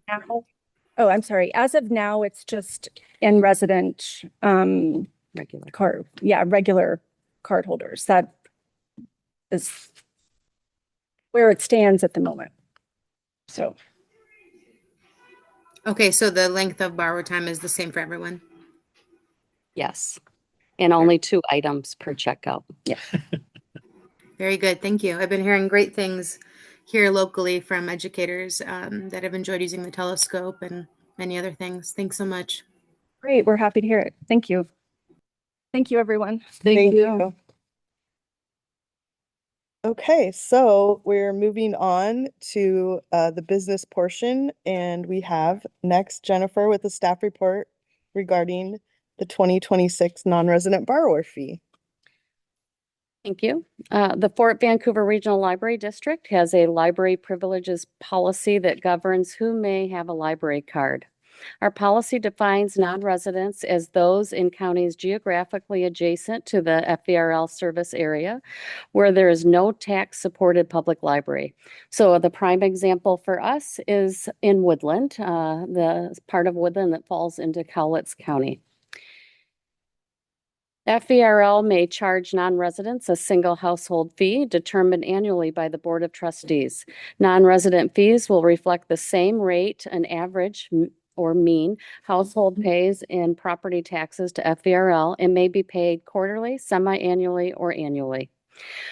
Speaker 3: Oh, I'm sorry. As of now, it's just in resident
Speaker 22: regular
Speaker 3: card. Yeah, regular card holders. That is where it stands at the moment. So.
Speaker 9: Okay, so the length of borrow time is the same for everyone?
Speaker 22: Yes. And only 2 items per checkout.
Speaker 3: Yeah.
Speaker 9: Very good. Thank you. I've been hearing great things here locally from educators that have enjoyed using the telescope and many other things. Thanks so much.
Speaker 3: Great. We're happy to hear it. Thank you. Thank you, everyone.
Speaker 1: Thank you. Okay, so we're moving on to the business portion, and we have next Jennifer with the staff report regarding the 2026 non-resident borrower fee.
Speaker 22: Thank you. The Fort Vancouver Regional Library District has a library privileges policy that governs who may have a library card. Our policy defines non-residents as those in counties geographically adjacent to the FVRL service area where there is no tax-supported public library. So the prime example for us is in Woodland, the part of Woodland that falls into Cowlitz County. FVRL may charge non-residents a single household fee determined annually by the Board of Trustees. Non-resident fees will reflect the same rate an average or mean household pays in property taxes to FVRL and may be paid quarterly, semi-annually, or annually.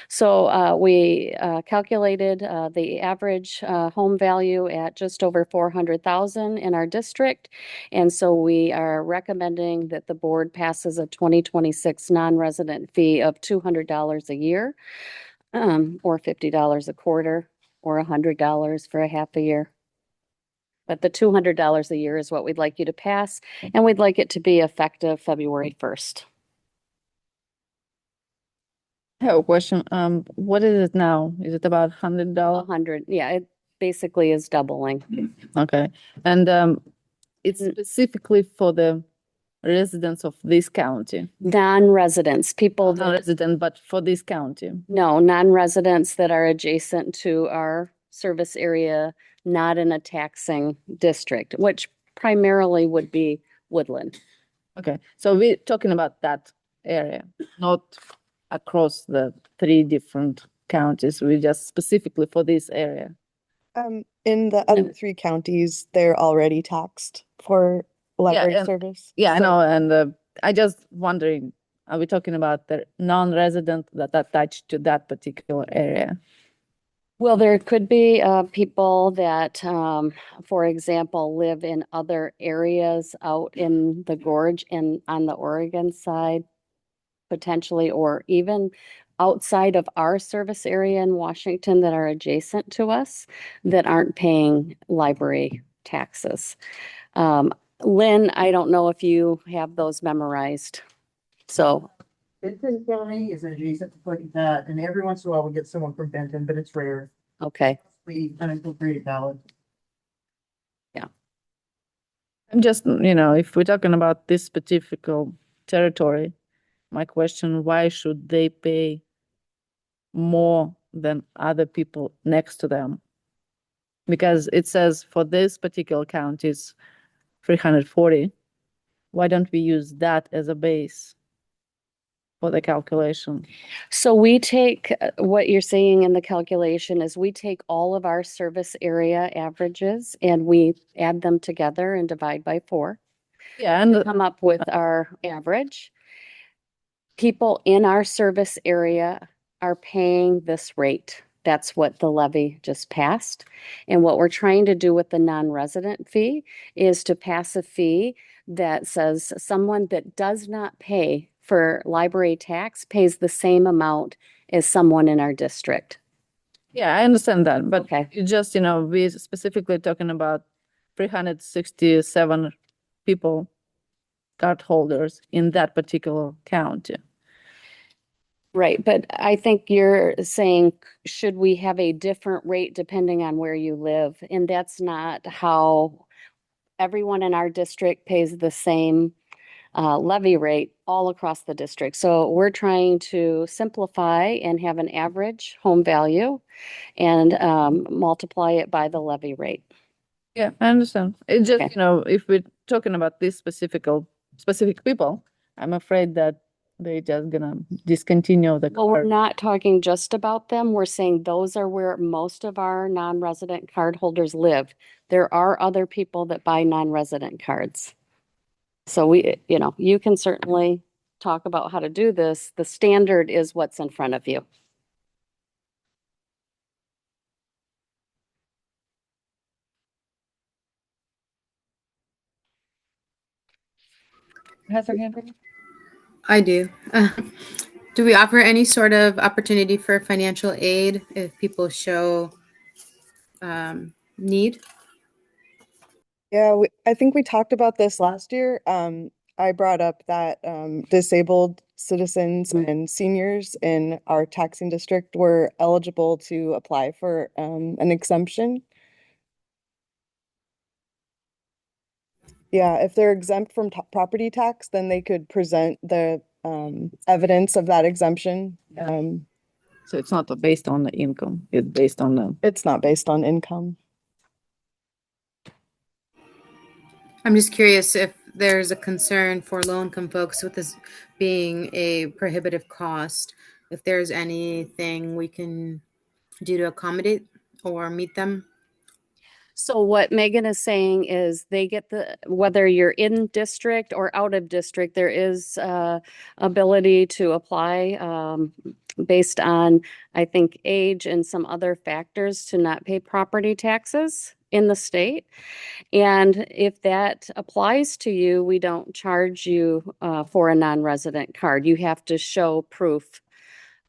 Speaker 22: So we calculated the average home value at just over $400,000 in our district. And so we are recommending that the board passes a 2026 non-resident fee of $200 a year, or $50 a quarter, or $100 for a half a year. But the $200 a year is what we'd like you to pass, and we'd like it to be effective February 1st.
Speaker 10: I have a question. What is it now? Is it about $100?
Speaker 22: 100, yeah, it basically is doubling.
Speaker 10: Okay. And it's specifically for the residents of this county.
Speaker 22: Non-residents, people that,
Speaker 10: Non-resident, but for this county.
Speaker 22: no, non-residents that are adjacent to our service area, not in a taxing district, which primarily would be Woodland.
Speaker 10: Okay. So we're talking about that area, not across the 3 different counties. We just specifically for this area.
Speaker 1: In the other 3 counties, they're already taxed for library service.
Speaker 10: Yeah, I know. And I just wondering, are we talking about the non-resident that attached to that particular area?
Speaker 22: Well, there could be people that, for example, live in other areas out in the gorge and on the Oregon side, potentially, or even outside of our service area in Washington that are adjacent to us that aren't paying library taxes. Lynn, I don't know if you have those memorized. So
Speaker 23: Benton County is adjacent to that, and every once in a while we get someone from Benton, but it's rare.
Speaker 22: Okay.
Speaker 23: We unincorporated ballot.
Speaker 22: Yeah.
Speaker 10: And just, if we're talking about this specific territory, my question, why should they pay more than other people next to them? Because it says for this particular county is 340. Why don't we use that as a base for the calculation?
Speaker 22: So we take what you're saying in the calculation is we take all of our service area averages and we add them together and divide by 4.
Speaker 10: Yeah, and
Speaker 22: to come up with our average. People in our service area are paying this rate. That's what the levy just passed. And what we're trying to do with the non-resident fee is to pass a fee that says someone that does not pay for library tax pays the same amount as someone in our district.
Speaker 10: Yeah, I understand that, but
Speaker 22: Okay.
Speaker 10: it just, we specifically talking about 367 people, card holders in that particular county.
Speaker 22: Right, but I think you're saying, should we have a different rate depending on where you live? And that's not how everyone in our district pays the same levy rate all across the district. So we're trying to simplify and have an average home value and multiply it by the levy rate.
Speaker 10: Yeah, I understand. It's just,
Speaker 22: Okay.
Speaker 10: if we're talking about these specific people, I'm afraid that they're just gonna discontinue the
Speaker 22: Well, we're
Speaker 10: card.
Speaker 22: not talking just about them. We're saying those are where most of our non-resident card holders live. There are other people that buy non-resident cards. So you can certainly talk about how to do this. The standard is what's in front of you.
Speaker 10: Has her hand raised?
Speaker 9: I do. Do we offer any sort of opportunity for financial aid if people show need?
Speaker 1: Yeah, I think we talked about this last year. I brought up that disabled citizens and seniors in our taxing district were eligible to apply for an exemption. Yeah, if they're exempt from property tax, then they could present the evidence of that exemption.
Speaker 10: So it's not based on the income, it's based on the.
Speaker 1: It's not based on income.
Speaker 9: I'm just curious if there's a concern for low-income folks with this being a prohibitive cost, if there's anything we can do to accommodate or meet them.
Speaker 22: So what Megan is saying is they get whether you're in district or out of district, there is ability to apply based on, I think, age and some other factors to not pay property taxes in the state. And if that applies to you, we don't charge you for a non-resident card. You have to show proof.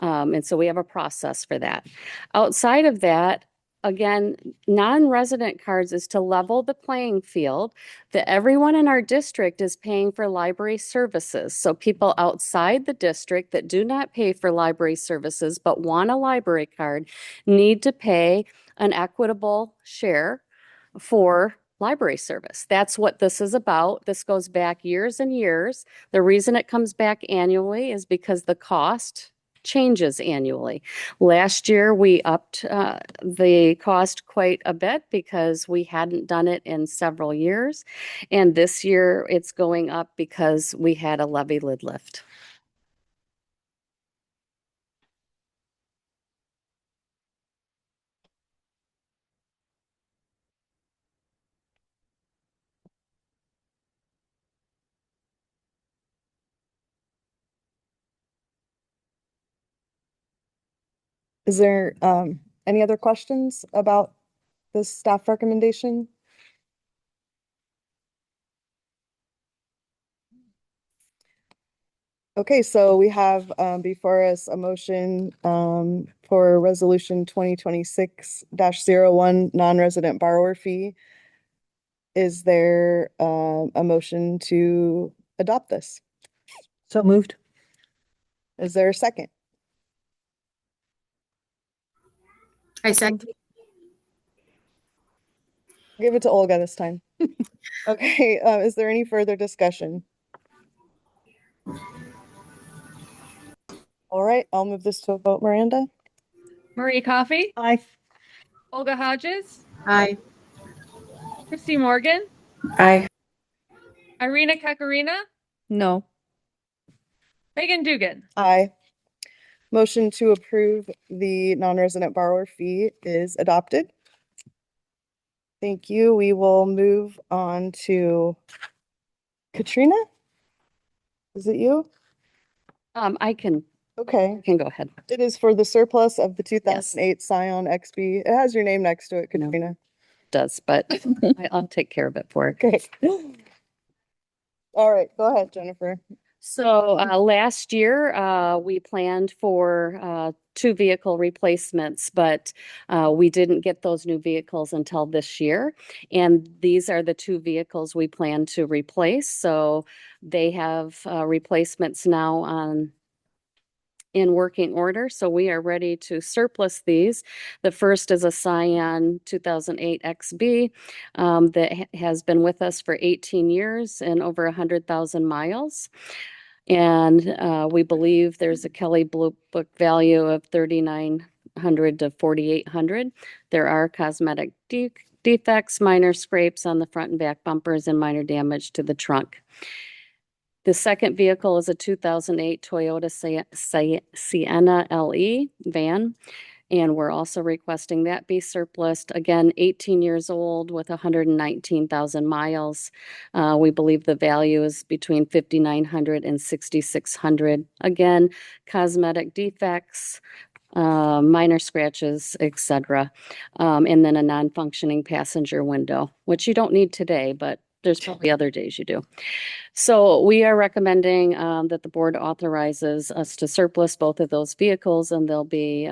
Speaker 22: And so we have a process for that. Outside of that, again, non-resident cards is to level the playing field that everyone in our district is paying for library services. So people outside the district that do not pay for library services but want a library card need to pay an equitable share for library service. That's what this is about. This goes back years and years. The reason it comes back annually is because the cost changes annually. Last year, we upped the cost quite a bit because we hadn't done it in several years. And this year, it's going up because we had a levy lid lift.
Speaker 1: Is there any other questions about this staff recommendation? Okay, so we have before us a motion for resolution 2026-01 non-resident borrower fee. Is there a motion to adopt this?
Speaker 4: So moved.
Speaker 1: Is there a second?
Speaker 9: I second.
Speaker 1: Give it to Olga this time. Okay, is there any further discussion? All right, I'll move this to a vote. Miranda?
Speaker 5: Marie Coffey.
Speaker 4: Aye.
Speaker 5: Olga Hodges.
Speaker 9: Aye.
Speaker 5: Christy Morgan.
Speaker 6: Aye.
Speaker 5: Irina Kakarina.
Speaker 10: No.
Speaker 5: Megan Dugan.
Speaker 1: Aye. Motion to approve the non-resident borrower fee is adopted. Thank you. We will move on to Katrina. Is it you?
Speaker 22: I can
Speaker 1: Okay.
Speaker 22: go ahead.
Speaker 1: It is for the surplus of the 2008 Scion XB. It has your name next to it,
Speaker 22: No.
Speaker 1: Katrina.
Speaker 22: Does, but I'll take care of it for her.
Speaker 1: Okay. All right, go ahead, Jennifer.
Speaker 22: So last year, we planned for 2 vehicle replacements, but we didn't get those new vehicles until this year. And these are the 2 vehicles we plan to replace. So they have replacements now in working order. So we are ready to surplus these. The first is a Scion 2008 XB that has been with us for 18 years and over 100,000 miles. And we believe there's a Kelly Blue Book value of 3,900 to 4,800. There are cosmetic defects, minor scrapes on the front and back bumpers, and minor damage to the trunk. The second vehicle is a 2008 Toyota Sienna LE van, and we're also requesting that be surplused. Again, 18 years old with 119,000 miles. We believe the value is between 5,900 and 6,600. Again, cosmetic defects, minor scratches, etc. And then a non-functioning passenger window, which you don't need today, but there's probably other days you do. So we are recommending that the board authorizes us to surplus both of those vehicles, and they'll be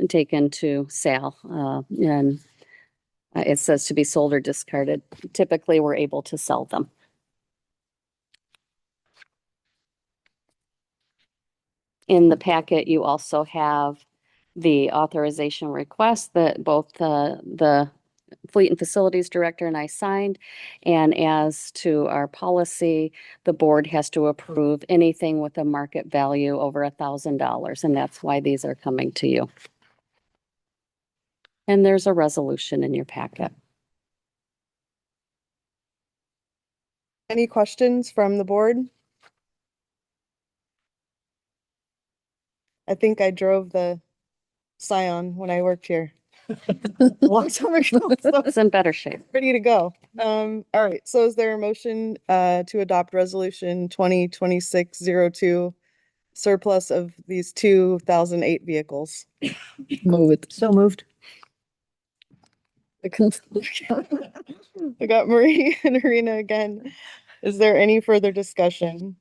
Speaker 22: taken to sale. And it says to be sold or discarded. Typically, we're able to sell them. In the packet, you also have the authorization request that both the Fleet and Facilities Director and I signed. And as to our policy, the board has to approve anything with a market value over $1,000. And that's why these are coming to you. And there's a resolution in your packet.
Speaker 1: Any questions from the board? I think I drove the Scion when I worked here. A long time ago, so
Speaker 22: It's in better shape.
Speaker 1: ready to go. All right, so is there a motion to adopt resolution 2026-02 surplus of these 2008 vehicles?
Speaker 10: Move it.
Speaker 4: So moved.
Speaker 1: I got Marie and Irina again. Is there any further discussion?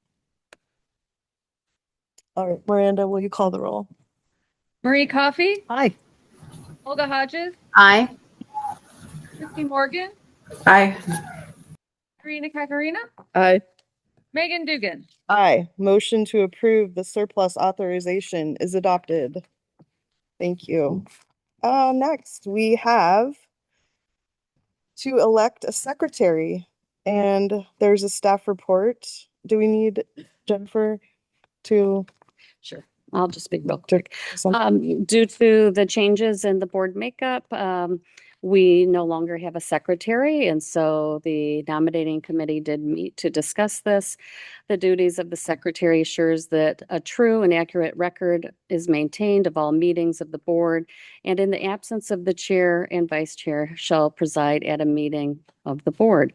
Speaker 1: All right, Miranda, will you call the roll?
Speaker 5: Marie Coffey.
Speaker 4: Aye.
Speaker 5: Olga Hodges.
Speaker 9: Aye.
Speaker 5: Christy Morgan.
Speaker 6: Aye.
Speaker 5: Irina Kakarina.
Speaker 10: Aye.
Speaker 5: Megan Dugan.
Speaker 1: Aye. Motion to approve the surplus authorization is adopted. Thank you. Next, we have to elect a secretary, and there's a staff report. Do we need Jennifer to?
Speaker 22: Sure. I'll just speak real quick. Due to the changes in the board makeup, we no longer have a secretary, and so the nominating committee did meet to discuss this. The duties of the secretary assures that a true and accurate record is maintained of all meetings of the board, and in the absence of the chair and vice chair shall preside at a meeting of the board.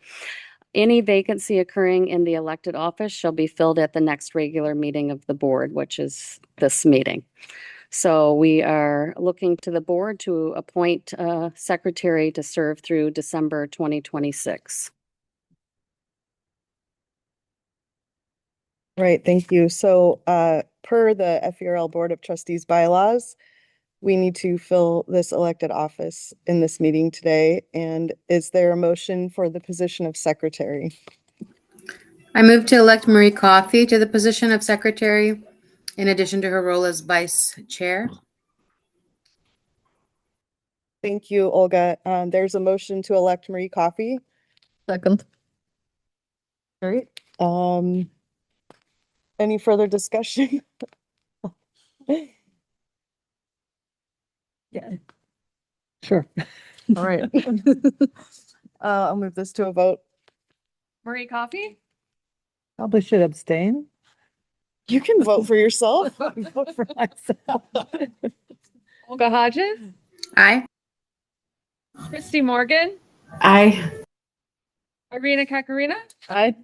Speaker 22: Any vacancy occurring in the elected office shall be filled at the next regular meeting of the board, which is this meeting. So we are looking to the board to appoint a secretary to serve through December 2026.
Speaker 1: Right, thank you. So per the FVRL Board of Trustees bylaws, we need to fill this elected office in this meeting today. And is there a motion for the position of secretary?
Speaker 9: I move to elect Marie Coffey to the position of secretary in addition to her role as vice chair.
Speaker 1: Thank you, Olga. There's a motion to elect Marie Coffey.
Speaker 10: Second.
Speaker 1: All right. Any further discussion?
Speaker 4: Yeah. Sure.
Speaker 1: All right. I'll move this to a vote.
Speaker 5: Marie Coffey,
Speaker 4: Probably should abstain.
Speaker 1: You can vote for yourself.
Speaker 4: Vote for myself.
Speaker 5: Olga Hodges,
Speaker 9: Aye.
Speaker 5: Christy Morgan,
Speaker 6: Aye.
Speaker 5: Irina Kakarina,
Speaker 10: Aye.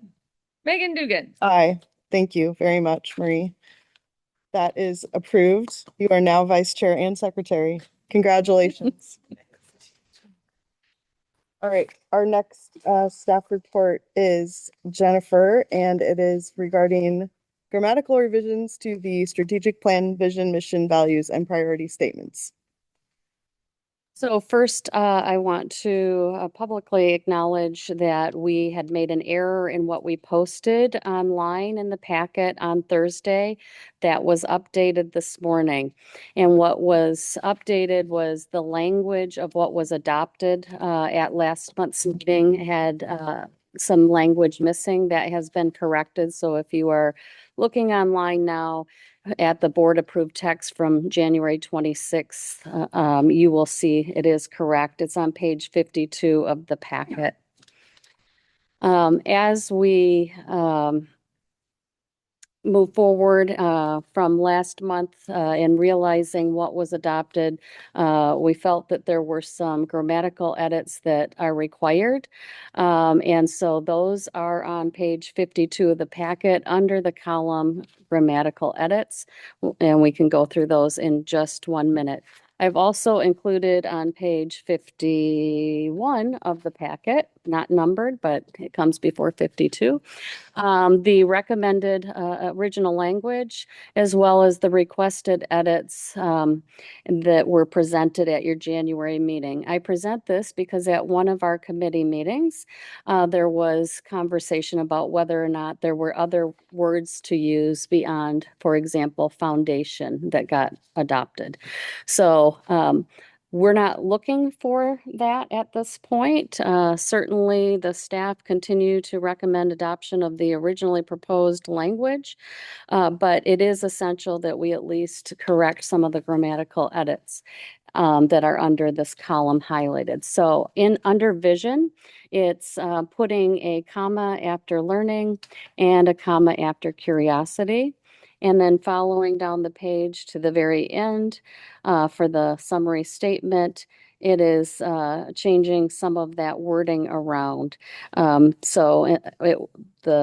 Speaker 5: Megan Dugan.
Speaker 1: Aye. Thank you very much, Marie. That is approved. You are now vice chair and secretary. Congratulations. All right, our next staff report is Jennifer, and it is regarding grammatical revisions to the strategic plan, vision, mission, values, and priority statements.
Speaker 22: So first, I want to publicly acknowledge that we had made an error in what we posted online in the packet on Thursday that was updated this morning. And what was updated was the language of what was adopted at last month's meeting had some language missing that has been corrected. So if you are looking online now, at the board approved text from January 26th, you will see it is correct. It's on page 52 of the packet. As we move forward from last month in realizing what was adopted, we felt that there were some grammatical edits that are required. And so those are on page 52 of the packet under the column grammatical edits, and we can go through those in just 1 minute. I've also included on page 51 of the packet, not numbered, but it comes before 52, the recommended original language, as well as the requested edits that were presented at your January meeting. I present this because at one of our committee meetings, there was conversation about whether or not there were other words to use beyond, for example, foundation that got adopted. So we're not looking for that at this point. Certainly, the staff continue to recommend adoption of the originally proposed language, but it is essential that we at least correct some of the grammatical edits that are under this column highlighted. So under vision, it's putting a comma after learning and a comma after curiosity. And then following down the page to the very end for the summary statement, it is changing some of that wording around. The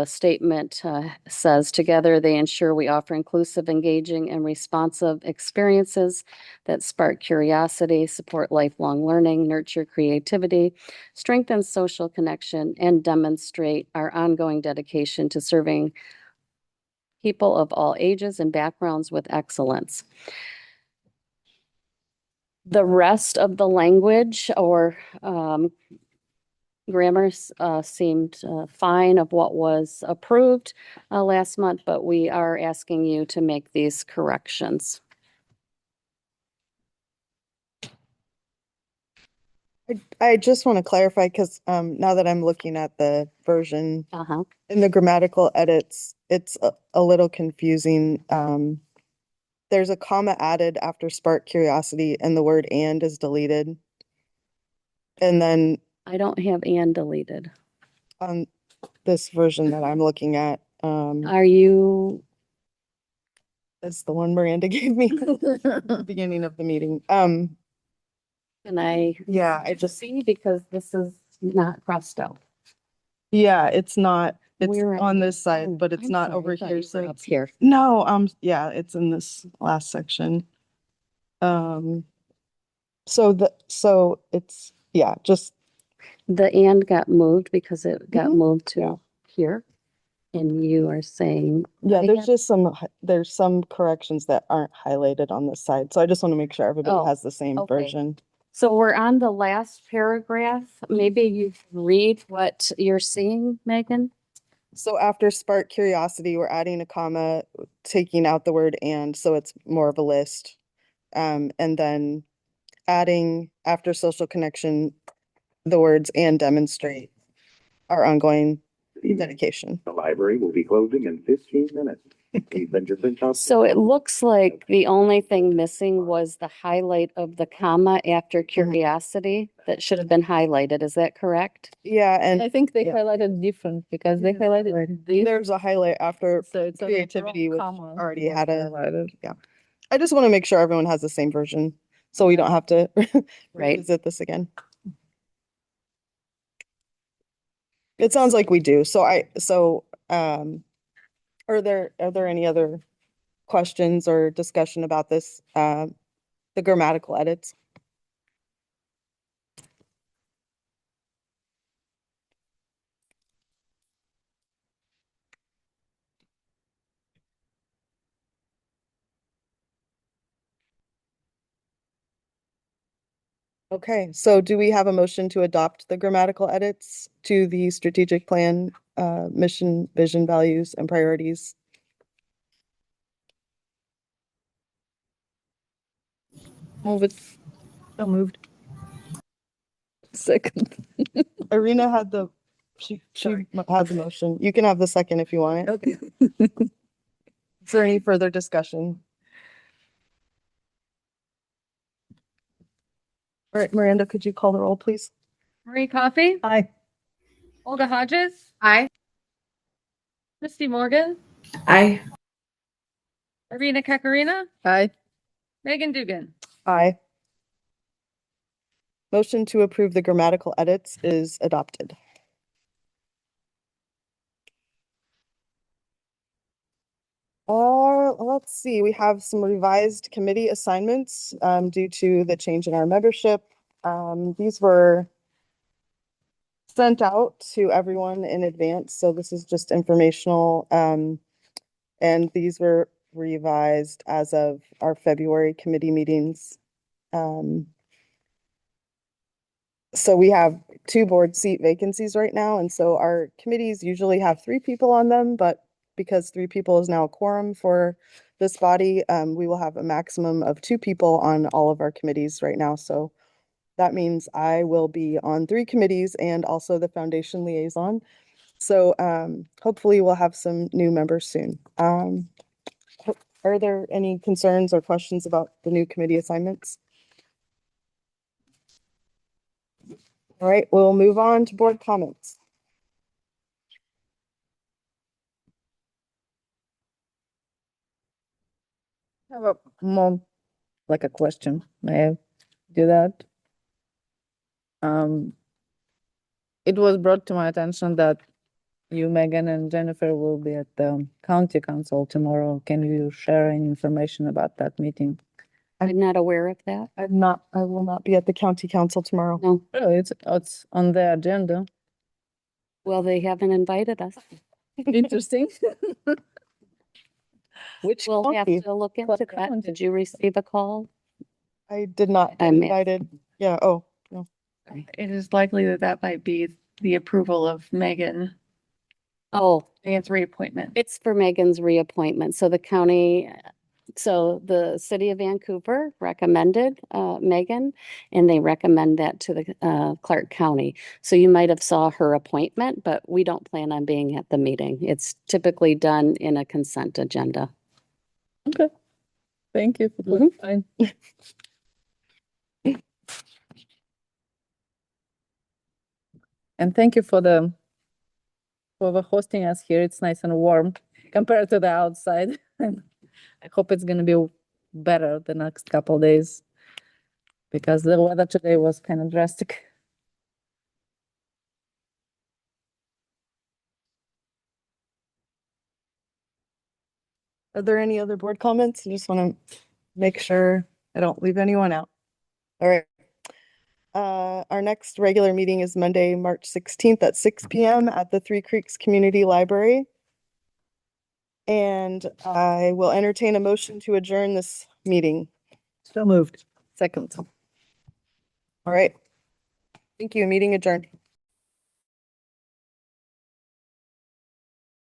Speaker 22: statement says, together they ensure we offer inclusive, engaging, and responsive experiences that spark curiosity, support lifelong learning, nurture creativity, strengthen social connection, and demonstrate our ongoing dedication to serving people of all ages and backgrounds with excellence. The rest of the language or grammar seemed fine of what was approved last month, but we are asking you to make these corrections.
Speaker 1: I just want to clarify because now that I'm looking at the version in the grammatical edits, it's a little confusing. There's a comma added after spark curiosity and the word and is deleted. And then
Speaker 22: I don't have and deleted.
Speaker 1: On this version that I'm looking at.
Speaker 22: Are you?
Speaker 1: That's the one Miranda gave me at the beginning of the meeting.
Speaker 22: Can I?
Speaker 1: Yeah, I just
Speaker 22: see because this is not crossed out.
Speaker 1: Yeah, it's not. It's
Speaker 22: Where
Speaker 1: on this side, but it's
Speaker 22: I'm
Speaker 1: not
Speaker 22: sorry,
Speaker 1: over
Speaker 22: I thought
Speaker 1: here.
Speaker 22: you
Speaker 1: So
Speaker 22: were up here.
Speaker 1: No, yeah, it's in this last section. So it's just
Speaker 22: the and got moved because it got moved to here. And you are saying
Speaker 1: there's some corrections that aren't highlighted on this side. So I just want to make sure everybody has the same version.
Speaker 22: So we're on the last paragraph. Maybe you can read what you're seeing, Megan.
Speaker 1: So after spark curiosity, we're adding a comma, taking out the word and, so it's more of a list. And then adding after social connection, the words and demonstrate our ongoing dedication.
Speaker 12: The library will be closing in 15 minutes.
Speaker 22: So it looks like the only thing missing was the highlight of the comma after curiosity that should have been highlighted. Is that correct?
Speaker 1: Yeah, and
Speaker 10: I think they
Speaker 1: yeah.
Speaker 10: highlighted different because they highlighted this.
Speaker 1: There's a highlight after
Speaker 10: So it's
Speaker 1: creativity, which
Speaker 10: comma
Speaker 1: already
Speaker 10: was
Speaker 1: had a,
Speaker 10: highlighted.
Speaker 1: yeah. I just want to make sure everyone has the same version, so we don't have to
Speaker 22: Right.
Speaker 1: revisit this again. It sounds like we do. Are there any other questions or discussion about this, the grammatical edits? Okay, so do we have a motion to adopt the grammatical edits to the strategic plan, mission, vision, values, and priorities?
Speaker 10: Move it.
Speaker 1: So moved.
Speaker 10: Second.
Speaker 1: Irina had she had the motion. You can have the second if you want it.
Speaker 10: Okay.
Speaker 1: Is there any further discussion? All right, Miranda, could you call the roll, please?
Speaker 5: Marie Coffey,
Speaker 4: Aye.
Speaker 5: Olga Hodges,
Speaker 6: Aye.
Speaker 5: Misty Morgan,
Speaker 6: Aye.
Speaker 5: Irina Kakarina,
Speaker 10: Aye.
Speaker 5: Megan Dugan.
Speaker 1: Aye. Motion to approve the grammatical edits is adopted. Let's see, we have some revised committee assignments due to the change in our membership. These were sent out to everyone in advance, so this is just informational. And these were revised as of our February committee meetings. So we have 2 board seat vacancies right now, and so our committees usually have 3 people on them, but because 3 people is now a quorum for this body, we will have a maximum of 2 people on all of our committees right now. So that means I will be on 3 committees and also the foundation liaison. So hopefully we'll have some new members soon. Are there any concerns or questions about the new committee assignments? All right, we'll move on to board comments.
Speaker 10: I have a more like a question. May I do that? It was brought to my attention that you, Megan, and Jennifer will be at the county council tomorrow. Can you share any information about that meeting?
Speaker 22: I'm not aware of that.
Speaker 1: I will not be at the county council tomorrow.
Speaker 22: No.
Speaker 10: Oh, it's on the agenda.
Speaker 22: Well, they haven't invited us.
Speaker 10: Interesting. Which
Speaker 22: We'll have
Speaker 10: county?
Speaker 22: to look into
Speaker 10: What
Speaker 22: that.
Speaker 10: county?
Speaker 22: Did you receive a call?
Speaker 1: I did not get
Speaker 22: I'm
Speaker 1: invited. Yeah, oh, no.
Speaker 5: It is likely that that might be the approval of Megan,
Speaker 22: Oh,
Speaker 5: Megan's reappointment.
Speaker 22: it's for Megan's reappointment. So the county, so the city of Vancouver recommended Megan, and they recommend that to the Clark County. So you might have saw her appointment, but we don't plan on being at the meeting. It's typically done in a consent agenda.
Speaker 10: Okay. Thank you for clarifying. And thank you for the hosting us here. It's nice and warm compared to the outside. And I hope it's gonna be better the next couple days because the weather today was kind of drastic.
Speaker 1: Are there any other board comments? I just want to make sure I don't leave anyone out. All right. Our next regular meeting is Monday, March 16th at 6 p.m. at the Three Creeks Community Library. And I will entertain a motion to adjourn this meeting.
Speaker 4: So moved.
Speaker 10: Second.
Speaker 1: All right. Thank you. Meeting adjourned.